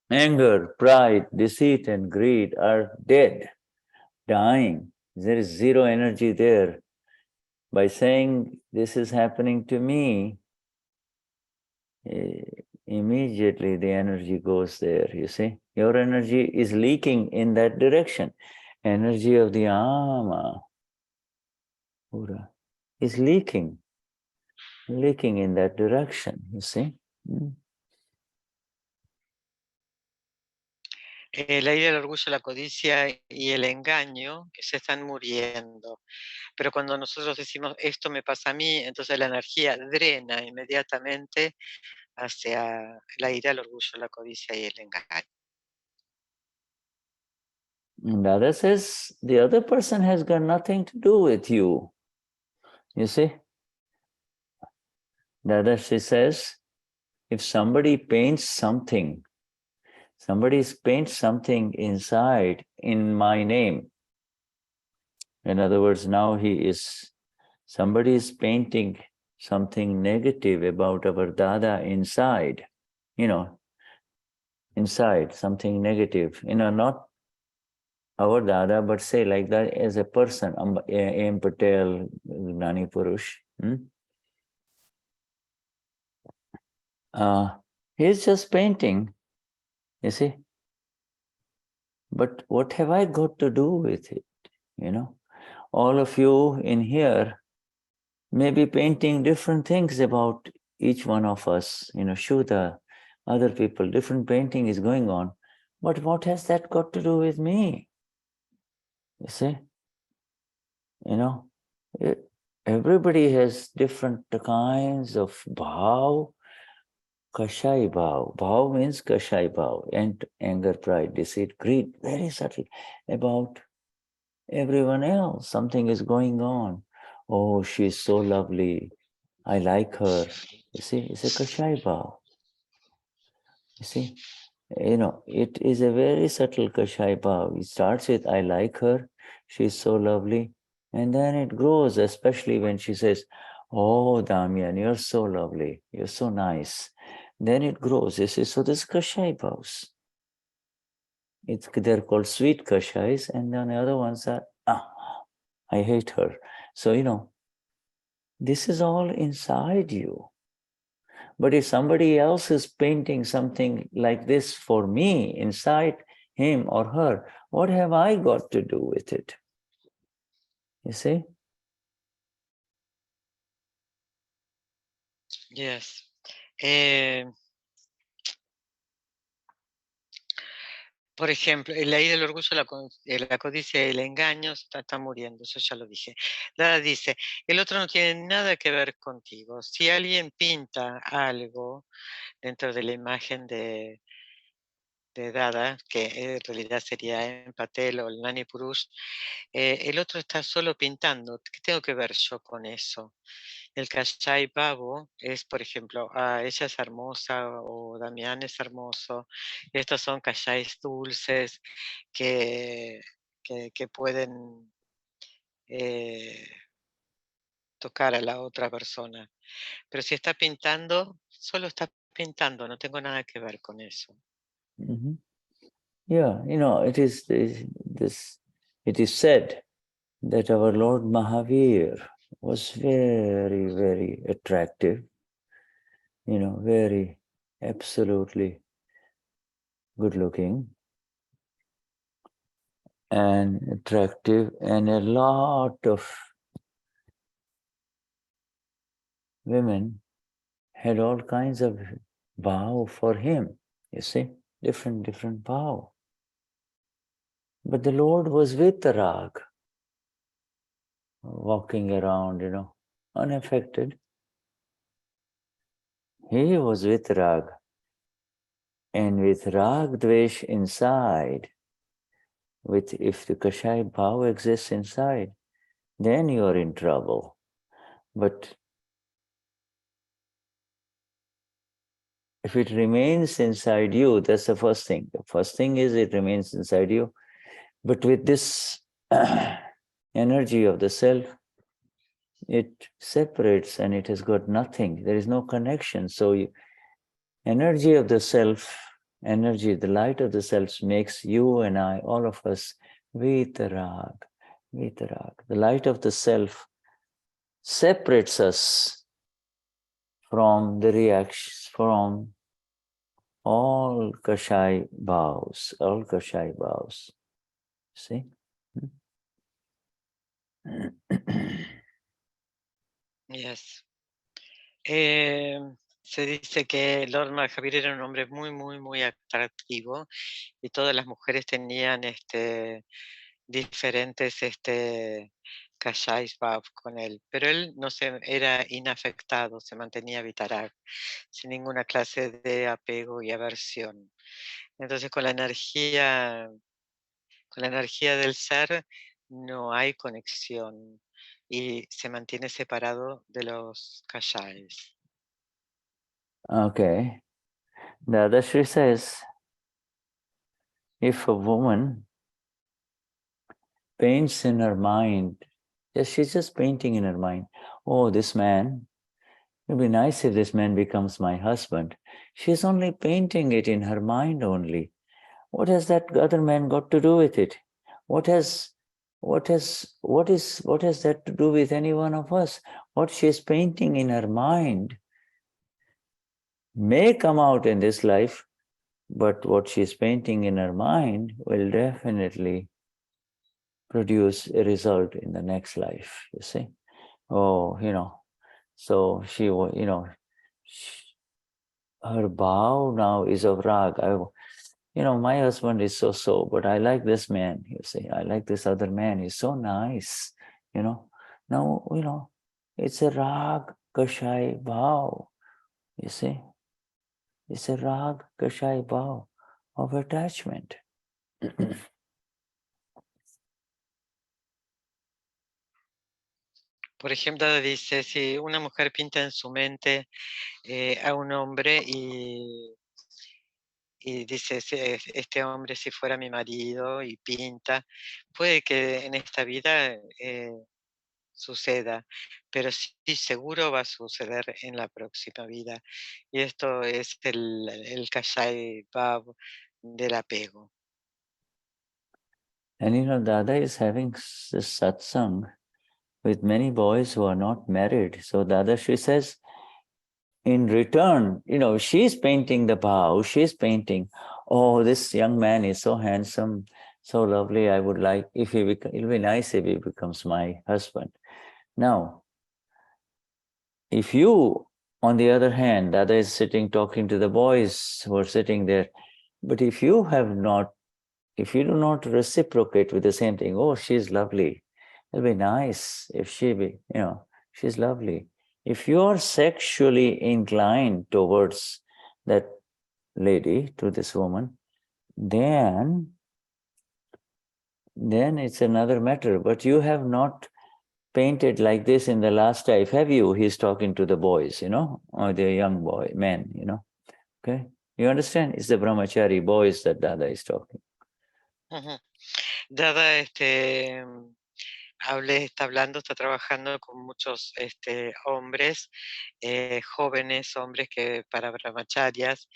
Anger, pride, deceit, and greed are dead, dying. There is zero energy there. By saying, this is happening to me, immediately the energy goes there, you see. Your energy is leaking in that direction. Energy of the Ama, Pura, is leaking in that direction, you see. La ira, el orgullo, la codicia y el engaño que se están muriendo. Pero cuando nosotros decimos esto me pasa a mí, entonces la energía drena inmediatamente hacia la ira, el orgullo, la codicia y el engaño. Dada says the other person has got nothing to do with you. You see? Dada, she says, if somebody paints something inside in my name, in other words, now somebody is painting something negative about our Dada inside, inside something negative, not our Dada, but say like that as a person, A.M. Patel, Gnani Purush. He's just painting, you see. But what have I got to do with it, All of you in here may be painting different things about each one of us, Shuddha, other people, different painting is going on. But what has that got to do with me? You see? Everybody has different kinds of bhav. Kashai bhav. Bhav means kashai bhav. And anger, pride, deceit, greed, very subtle about everyone else. Something is going on. Oh, she's so lovely. I like her. You see, it's a kashai bhav. You see, it is a very subtle kashai bhav. It starts with, I like her. She's so lovely. And then it grows, especially when she says, oh, Damian, you're so lovely. You're so nice. Then it grows. You see, so this kashai bhavs. They're called sweet kashais, and then the other ones are, I hate her. So, this is all inside you. But if somebody else is painting something like this for me inside him or her, what have I got to do with it? You see? Yes. Por ejemplo, la ira, el orgullo, la codicia y el engaño están muriendo, eso ya lo dije. Dada dice, el otro no tiene nada que ver contigo. Si alguien pinta algo dentro de la imagen de Dada, que en realidad sería en Patel o el Gnani Purush, el otro está solo pintando. ¿Qué tengo que ver yo con eso? El Kashai Babu es, por ejemplo, ella es hermosa o Damian es hermoso. Estos son Kashais dulces que pueden tocar a la otra persona. Pero si está pintando, solo está pintando, no tengo nada que ver con eso. Mm-hmm. Yeah, it is said that our Lord Mahavir was very, very attractive, very absolutely good looking and attractive, and a lot of women had all kinds of vow for him, you see, different vow. But the Lord was with the rag, walking around, unaffected. He was with rag. And with rag dvesh inside, if the Kashai bhav exists inside, then you are in trouble. But if it remains inside you, that's the first thing. The first thing is it remains inside you. But with this energy of the self, it separates and it has got nothing. There is no connection. So energy of the self, the light of the self makes you and I, all of us, vitarag. The light of the self separates us from the reactions, from all Kashai bhavs. See? Yes. Se dice que Lord Mahavir era un hombre muy, muy, muy atractivo y todas las mujeres tenían diferentes Kashais Bhav con él, pero él era inafectado, se mantenía vitarag, sin ninguna clase de apego y aversión. Entonces con la energía del ser no hay conexión y se mantiene separado de los Kashais. Okay. Dadashri says, if a woman paints in her mind, she's just painting in her mind, oh, this man, it would be nice if this man becomes my husband. She's only painting it in her mind only. What has that other man got to do with it? What has that to do with any one of us? What she's painting in her mind may come out in this life, but what she's painting in her mind will definitely produce a result in the next life, you see. Oh, so she, her vow now is of rag. My husband is so, but I like this man, you see. I like this other man. He's so nice, Now, it's a rag kashai bhav, you see. It's a rag kashai bhav of attachment. Por ejemplo, dice, si una mujer pinta en su mente a un hombre y dice, este hombre si fuera mi marido y pinta, puede que en esta vida suceda, pero sí seguro va a suceder en la próxima vida. Y esto es el Kashai Bhav del apego. And Dada is having satsang with many boys who are not married. So Dadashri says, in return, she's painting the bhav, she's painting, oh, this young man is so handsome, so lovely, I would like, it'll be nice if he becomes my husband. Now, if you, on the other hand, Dada is sitting talking to the boys who are sitting there, but if you do not reciprocate with the same thing, oh, she's lovely, it'll be nice if she's lovely. If you are sexually inclined towards that lady, to this woman, then it's another matter. But you have not painted like this in the last life, have you? He's talking to the boys, or the young boy, men, Okay? You understand? It's the brahmachari boys that Dada is talking. Dada está hablando, está trabajando con muchos hombres, jóvenes hombres que para brahmacharias,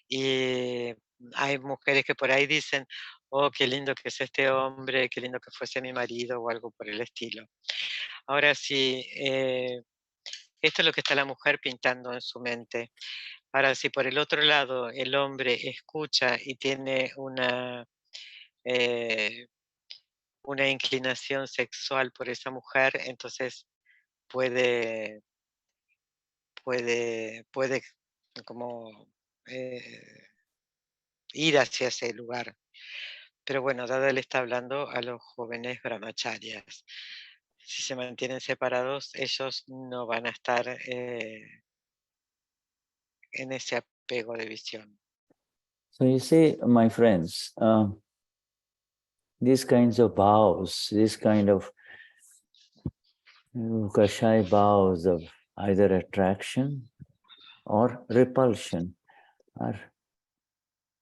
y hay mujeres que por ahí dicen, oh, qué lindo que es este hombre, qué lindo que fuese mi marido o algo por el estilo. Ahora sí, esto es lo que está la mujer pintando en su mente. Ahora, si por el otro lado el hombre escucha y tiene una inclinación sexual por esa mujer, entonces puede como ir hacia ese lugar. Pero bueno, Dada le está hablando a los jóvenes brahmacharyas. Si se mantienen separados, ellos no van a estar en ese apego de visión. So you see, my friends, these kinds of vows, this kind of kashai vows of either attraction or repulsion are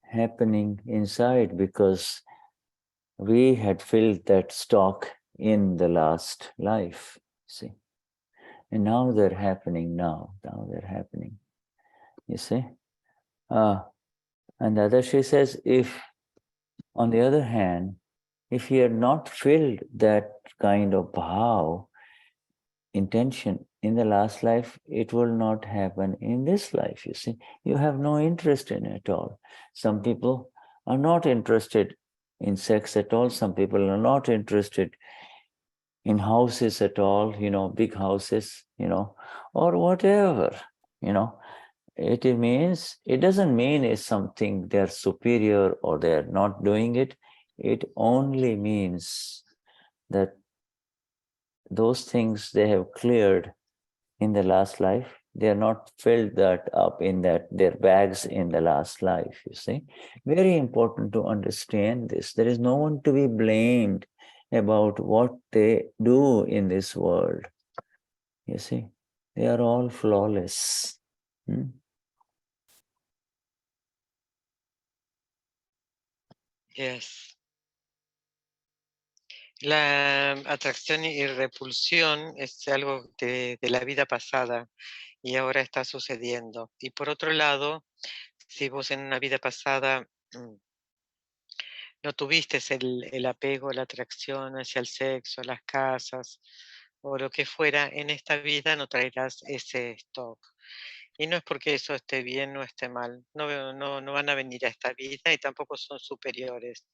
happening inside because we had filled that stock in the last life, see. And now they're happening now. Now they're happening, you see. And Dadashri says, if, on the other hand, if he had not filled that kind of bhav, intention in the last life, it will not happen in this life, you see. You have no interest in it at all. Some people are not interested in sex at all. Some people are not interested in houses at all, big houses, or whatever, It doesn't mean it's something they're superior or they're not doing it. It only means that those things they have cleared in the last life, they are not filled that up in their bags in the last life, you see. Very important to understand this. There is no one to be blamed about what they do in this world. You see, they are all flawless. Yes. La atracción y repulsión es algo de la vida pasada y ahora está sucediendo. Y por otro lado, si vos en una vida pasada no tuviste el apego, la atracción hacia el sexo, las casas o lo que fuera, en esta vida no traerás ese stock. Y no es porque eso esté bien o esté mal, no van a venir a esta vida y tampoco son superiores.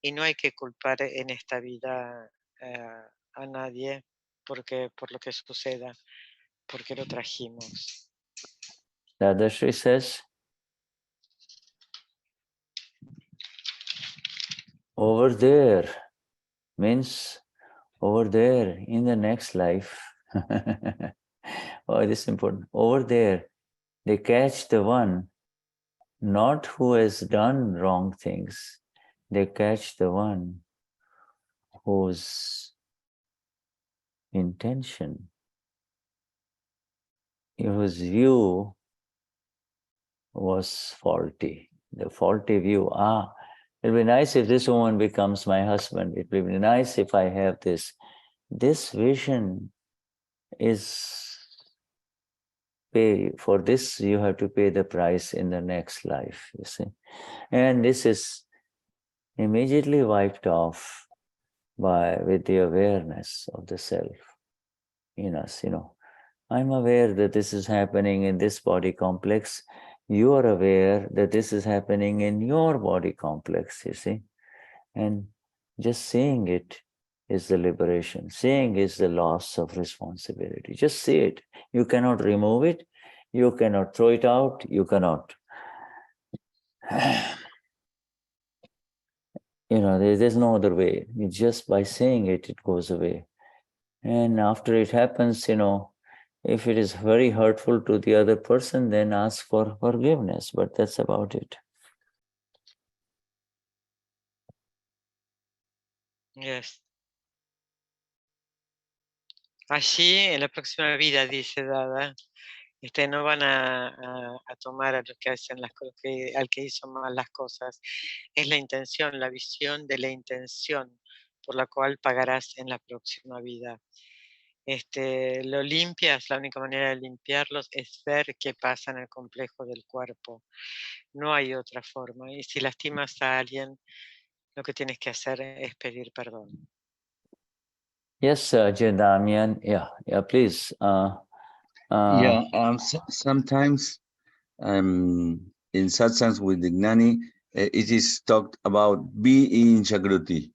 Y no hay que culpar en esta vida a nadie por lo que suceda, porque lo trajimos. Dadashri says, over there means over there in the next life. Oh, this is important. Over there, they catch the one, not who has done wrong things. They catch the one whose intention, whose view was faulty. The faulty view, it'll be nice if this woman becomes my husband. It will be nice if I have this. This vision is for this you have to pay the price in the next life, you see. And this is immediately wiped off with the awareness of the self in us, I'm aware that this is happening in this body complex. You are aware that this is happening in your body complex, you see. And just seeing it is the liberation. Seeing is the loss of responsibility. Just see it. You cannot remove it. You cannot throw it out. You cannot. There's no other way. Just by saying it, it goes away. And after it happens, if it is very hurtful to the other person, then ask for forgiveness. But that's about it. Yes. Allí, en la próxima vida, dice Dada, no van a tomar a los que hacen al que hizo mal las cosas. Es la intención, la visión de la intención por la cual pagarás en la próxima vida. Lo limpias, la única manera de limpiarlos es ver qué pasa en el complejo del cuerpo. No hay otra forma. Y si lastimas a alguien, lo que tienes que hacer es pedir perdón. Yes, Damian. Yeah, please. Sometimes in satsangs with the Gnani, it is talked about being in Jagruti.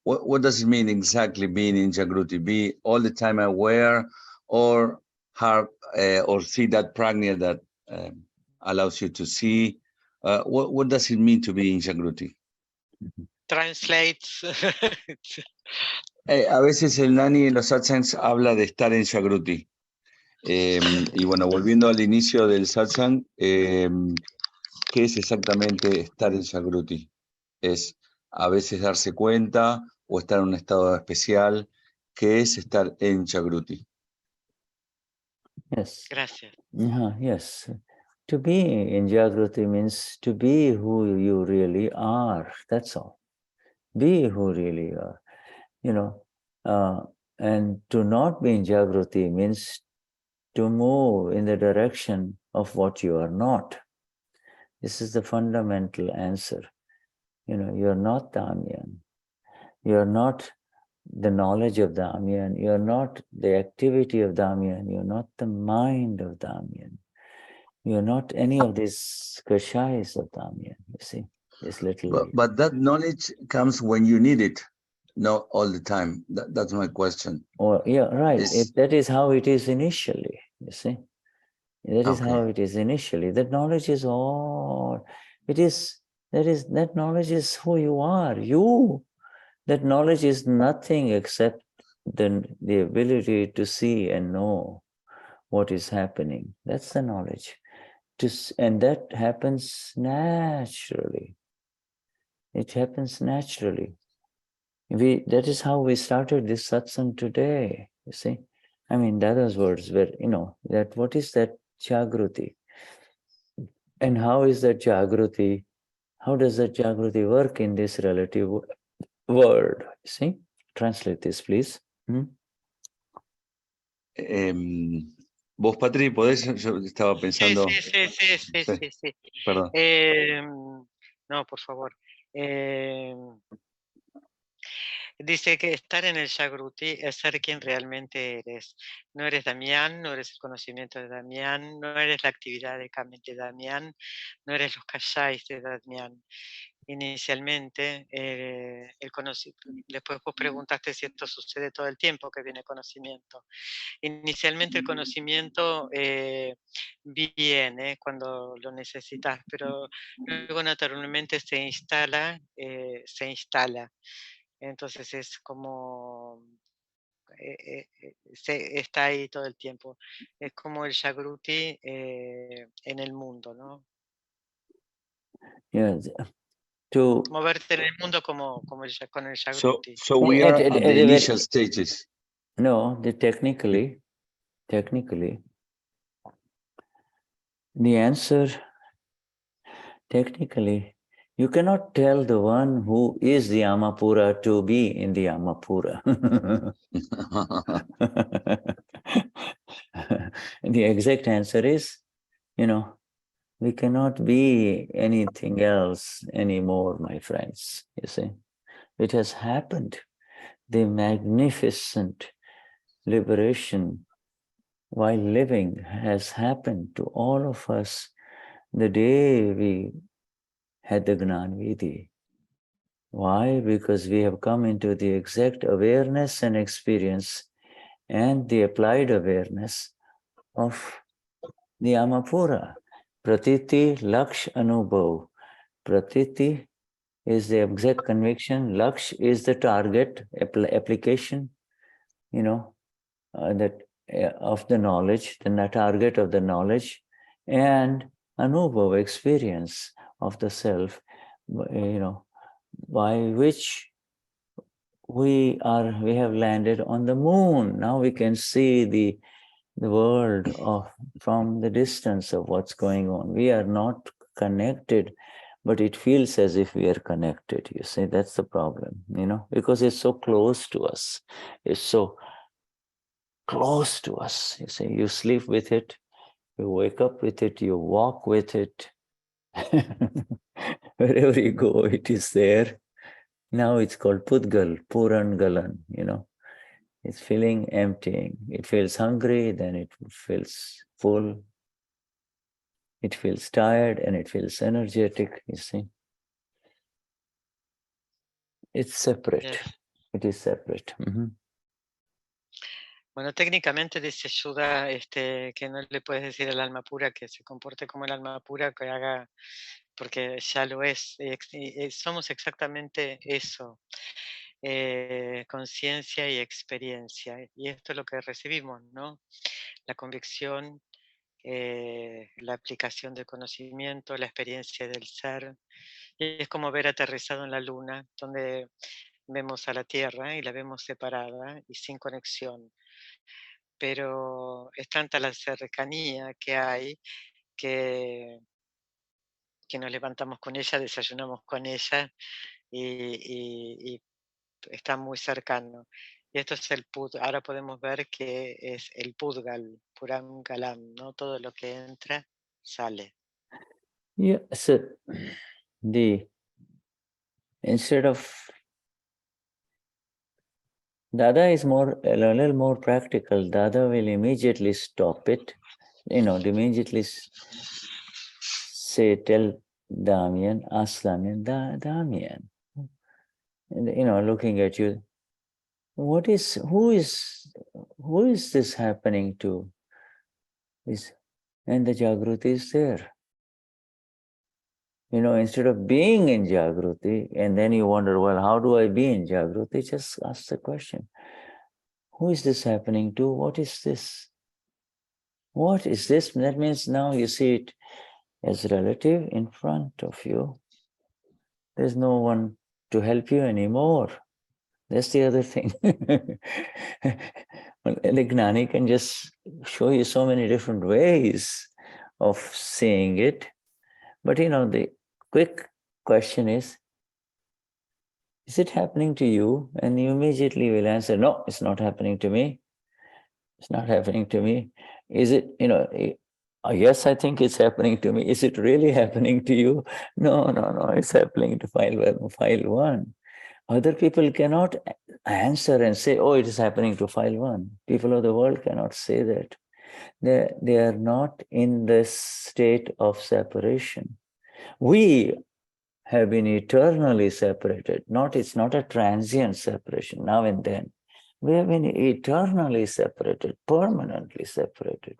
What does it mean exactly being in Jagruti? Be all the time aware, or have or see that prajna that allows you to see. What does it mean to be in Jagruti? Translates. A veces el Gnani en los satsangs habla de estar en Jagruti. Y bueno, volviendo al inicio del satsang, ¿qué es exactamente estar en Jagruti? Es a veces darse cuenta o estar en un estado especial. ¿Qué es estar en Jagruti? Yes. Gracias. Yes. To be in Jagruti means to be who you really are. That's all. Be who really you are. And to not be in Jagruti means to move in the direction of what you are not. This is the fundamental answer. You're not Damian. You're not the knowledge of Damian. You're not the activity of Damian. You're not the mind of Damian. You're not any of these kashayas of Damian, you see. This little. But that knowledge comes when you need it, not all the time. That's my question. Oh, yeah, right. That is how it is initially, you see. That is how it is initially. That knowledge is all. That knowledge is who you are. You. That knowledge is nothing except the ability to see and know what is happening. That's the knowledge. And that happens naturally. It happens naturally. That is how we started this satsang today, you see. I mean, Dada's words were, that what is that Jagruti? And how is that Jagruti? How does that Jagruti work in this relative world? See? Translate this, please. Vos, Patri, podés, yo estaba pensando. Sí. Perdón. No, por favor. Dice que estar en el Jagruti es ser quien realmente eres. No eres Damián, no eres el conocimiento de Damián, no eres la actividad de Damián, no eres los kashais de Damián. Inicialmente, después vos preguntaste si esto sucede todo el tiempo que viene conocimiento. Inicialmente el conocimiento viene cuando lo necesitas, pero luego naturalmente se instala. Entonces es como está ahí todo el tiempo. Es como el Jagruti en el mundo, ¿no? Yes. Moverte en el mundo con el Jagruti. So we are at the initial stages. No, technically, the answer, technically, you cannot tell the one who is the Amapura to be in the Amapura. The exact answer is, we cannot be anything else anymore, my friends, you see. It has happened. The magnificent liberation while living has happened to all of us the day we had the Gnanvidhi. Why? Because we have come into the exact awareness and experience and the applied awareness of the Amapura. Pratiti, Laksh, Anubhav. Pratiti is the exact conviction. Laksh is the target application, that of the knowledge, the target of the knowledge, and Anubhav, experience of the self, by which we have landed on the moon. Now we can see the world from the distance of what's going on. We are not connected, but it feels as if we are connected. You see, that's the problem, because it's so close to us. It's so close to us. You see, you sleep with it, you wake up with it, you walk with it. Wherever you go, it is there. Now it's called Pudgal, Puran Galan, It's filling, emptying. It feels hungry, then it feels full. It feels tired and it feels energetic, you see. It's separate. Yes. It is separate. Bueno, técnicamente dice Shuddha que no le puedes decir al alma pura que se comporte como el alma pura, que haga, porque ya lo es. Somos exactamente eso, conciencia y experiencia. Y esto es lo que recibimos, ¿no? La convicción, la aplicación del conocimiento, la experiencia del ser. Y es como ver aterrizado en la luna, donde vemos a la Tierra y la vemos separada y sin conexión. Pero es tanta la cercanía que hay que nos levantamos con ella, desayunamos con ella y está muy cercano. Y esto es el Pud. Ahora podemos ver que es el Pudgal, Puram Galam, ¿no? Todo lo que entra, sale. Yeah, so instead of Dada is a little more practical. Dada will immediately stop it, immediately tell Damian, ask Damian, Damian, looking at you, who is this happening to? And the Jagruti is there. Instead of being in Jagruti, and then you wonder, well, how do I be in Jagruti? Just ask the question. Who is this happening to? What is this? What is this? That means now you see it as relative in front of you. There's no one to help you anymore. That's the other thing. Well, the Gnani can just show you so many different ways of seeing it. But the quick question is it happening to you? And you immediately will answer, no, it's not happening to me. It's not happening to me. Is it, yes, I think it's happening to me. Is it really happening to you? No, it's happening to file one. Other people cannot answer and say, oh, it is happening to file one. People of the world cannot say that. They are not in this state of separation. We have been eternally separated. It's not a transient separation, now and then. We have been eternally separated, permanently separated.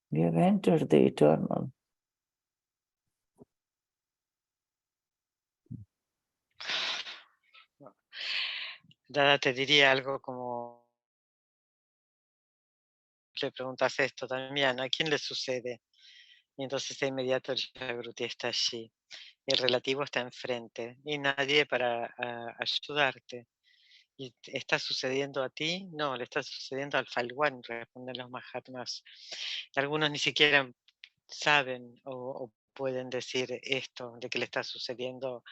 We have entered the eternal. Dada te diría algo como, le preguntas esto también, ¿a quién le sucede? Y entonces de inmediato el Jagruti está allí. El relativo está enfrente y nadie para ayudarte. ¿Y está sucediendo a ti? No, le está sucediendo al Falguán, responden los Mahatmas. Algunos ni siquiera saben o pueden decir esto, de que le está sucediendo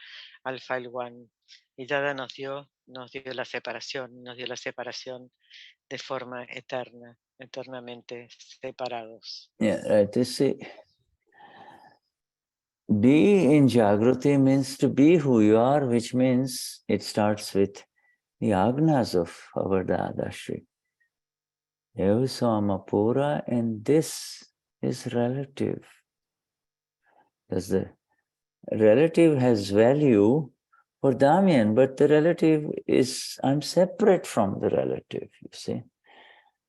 al Falguán. Y Dada nos dio la separación, de forma eterna, eternamente separados. Yeah, right. You see, be in Jagruti means to be who you are, which means it starts with the agnas of our Dadashri. Evasamapura, and this is relative. Because the relative has value for Damian, but the relative is, I'm separate from the relative, you see.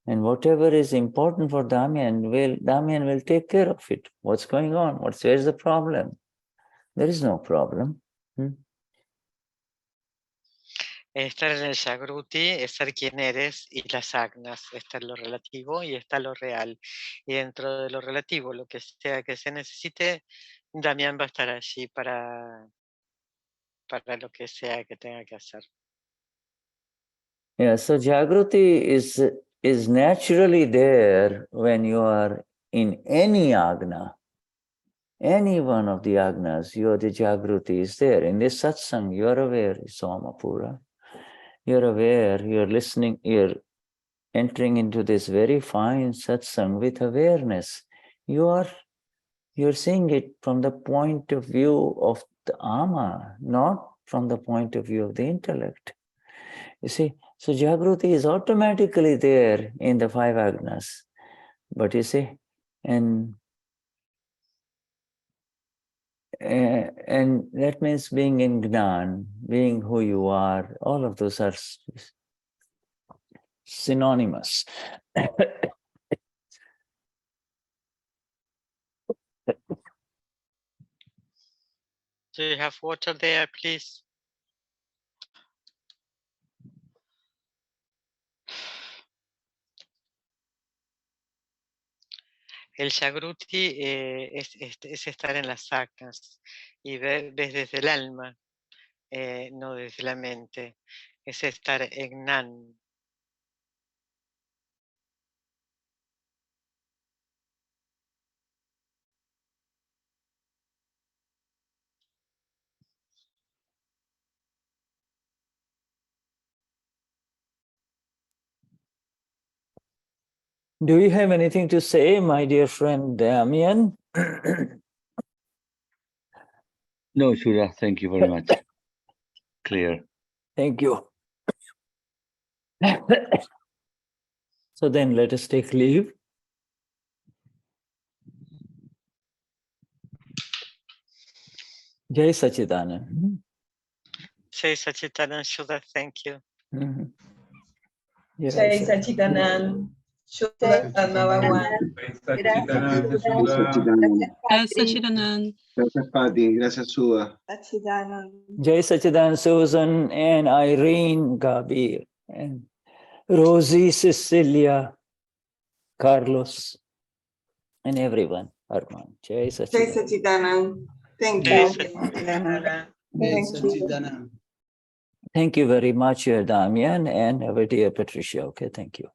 And whatever is important for Damian will take care of it. What's going on? Where's the problem? There is no problem. Estar en el Jagruti es ser quien eres y las agnas, está lo relativo y está lo real. Y dentro de lo relativo, lo que sea que se necesite, Damián va a estar allí para lo que sea que tenga que hacer. Yeah, so Jagruti is naturally there when you are in any agna. Any one of the agnas, the Jagruti is there. In this satsang, you are aware, Somapura. You're aware, you're listening, you're entering into this very fine satsang with awareness. You're seeing it from the point of view of the ama, not from the point of view of the intellect. You see, so Jagruti is automatically there in the 5 agnas. But you see, and that means being in Gnan, being who you are, all of those are synonymous. Do you have water there, please? El Jagruti es estar en las agnas y ves desde el alma, no desde la mente. Es estar en Gnan. Do you have anything to say, my dear friend Damian? No, Shuddha, thank you very much. Clear. Thank you. So then let us take leave. Jai Sachidanand. Jai Chetan and Shuddha, thank you. Jai Sachidanand. Shuddha Anami. Gracias, Pati. Gracias, Sudha. Jai Sachidanand, Susan and Irene, Gabi, and Rosie, Cecilia, Carlos, and everyone. Arman. Jai Sachidanand. Sachidanand. Thank Jai you. Sachidanand. Thank you very much, Damian, and our dear Patricia. Okay, thank you.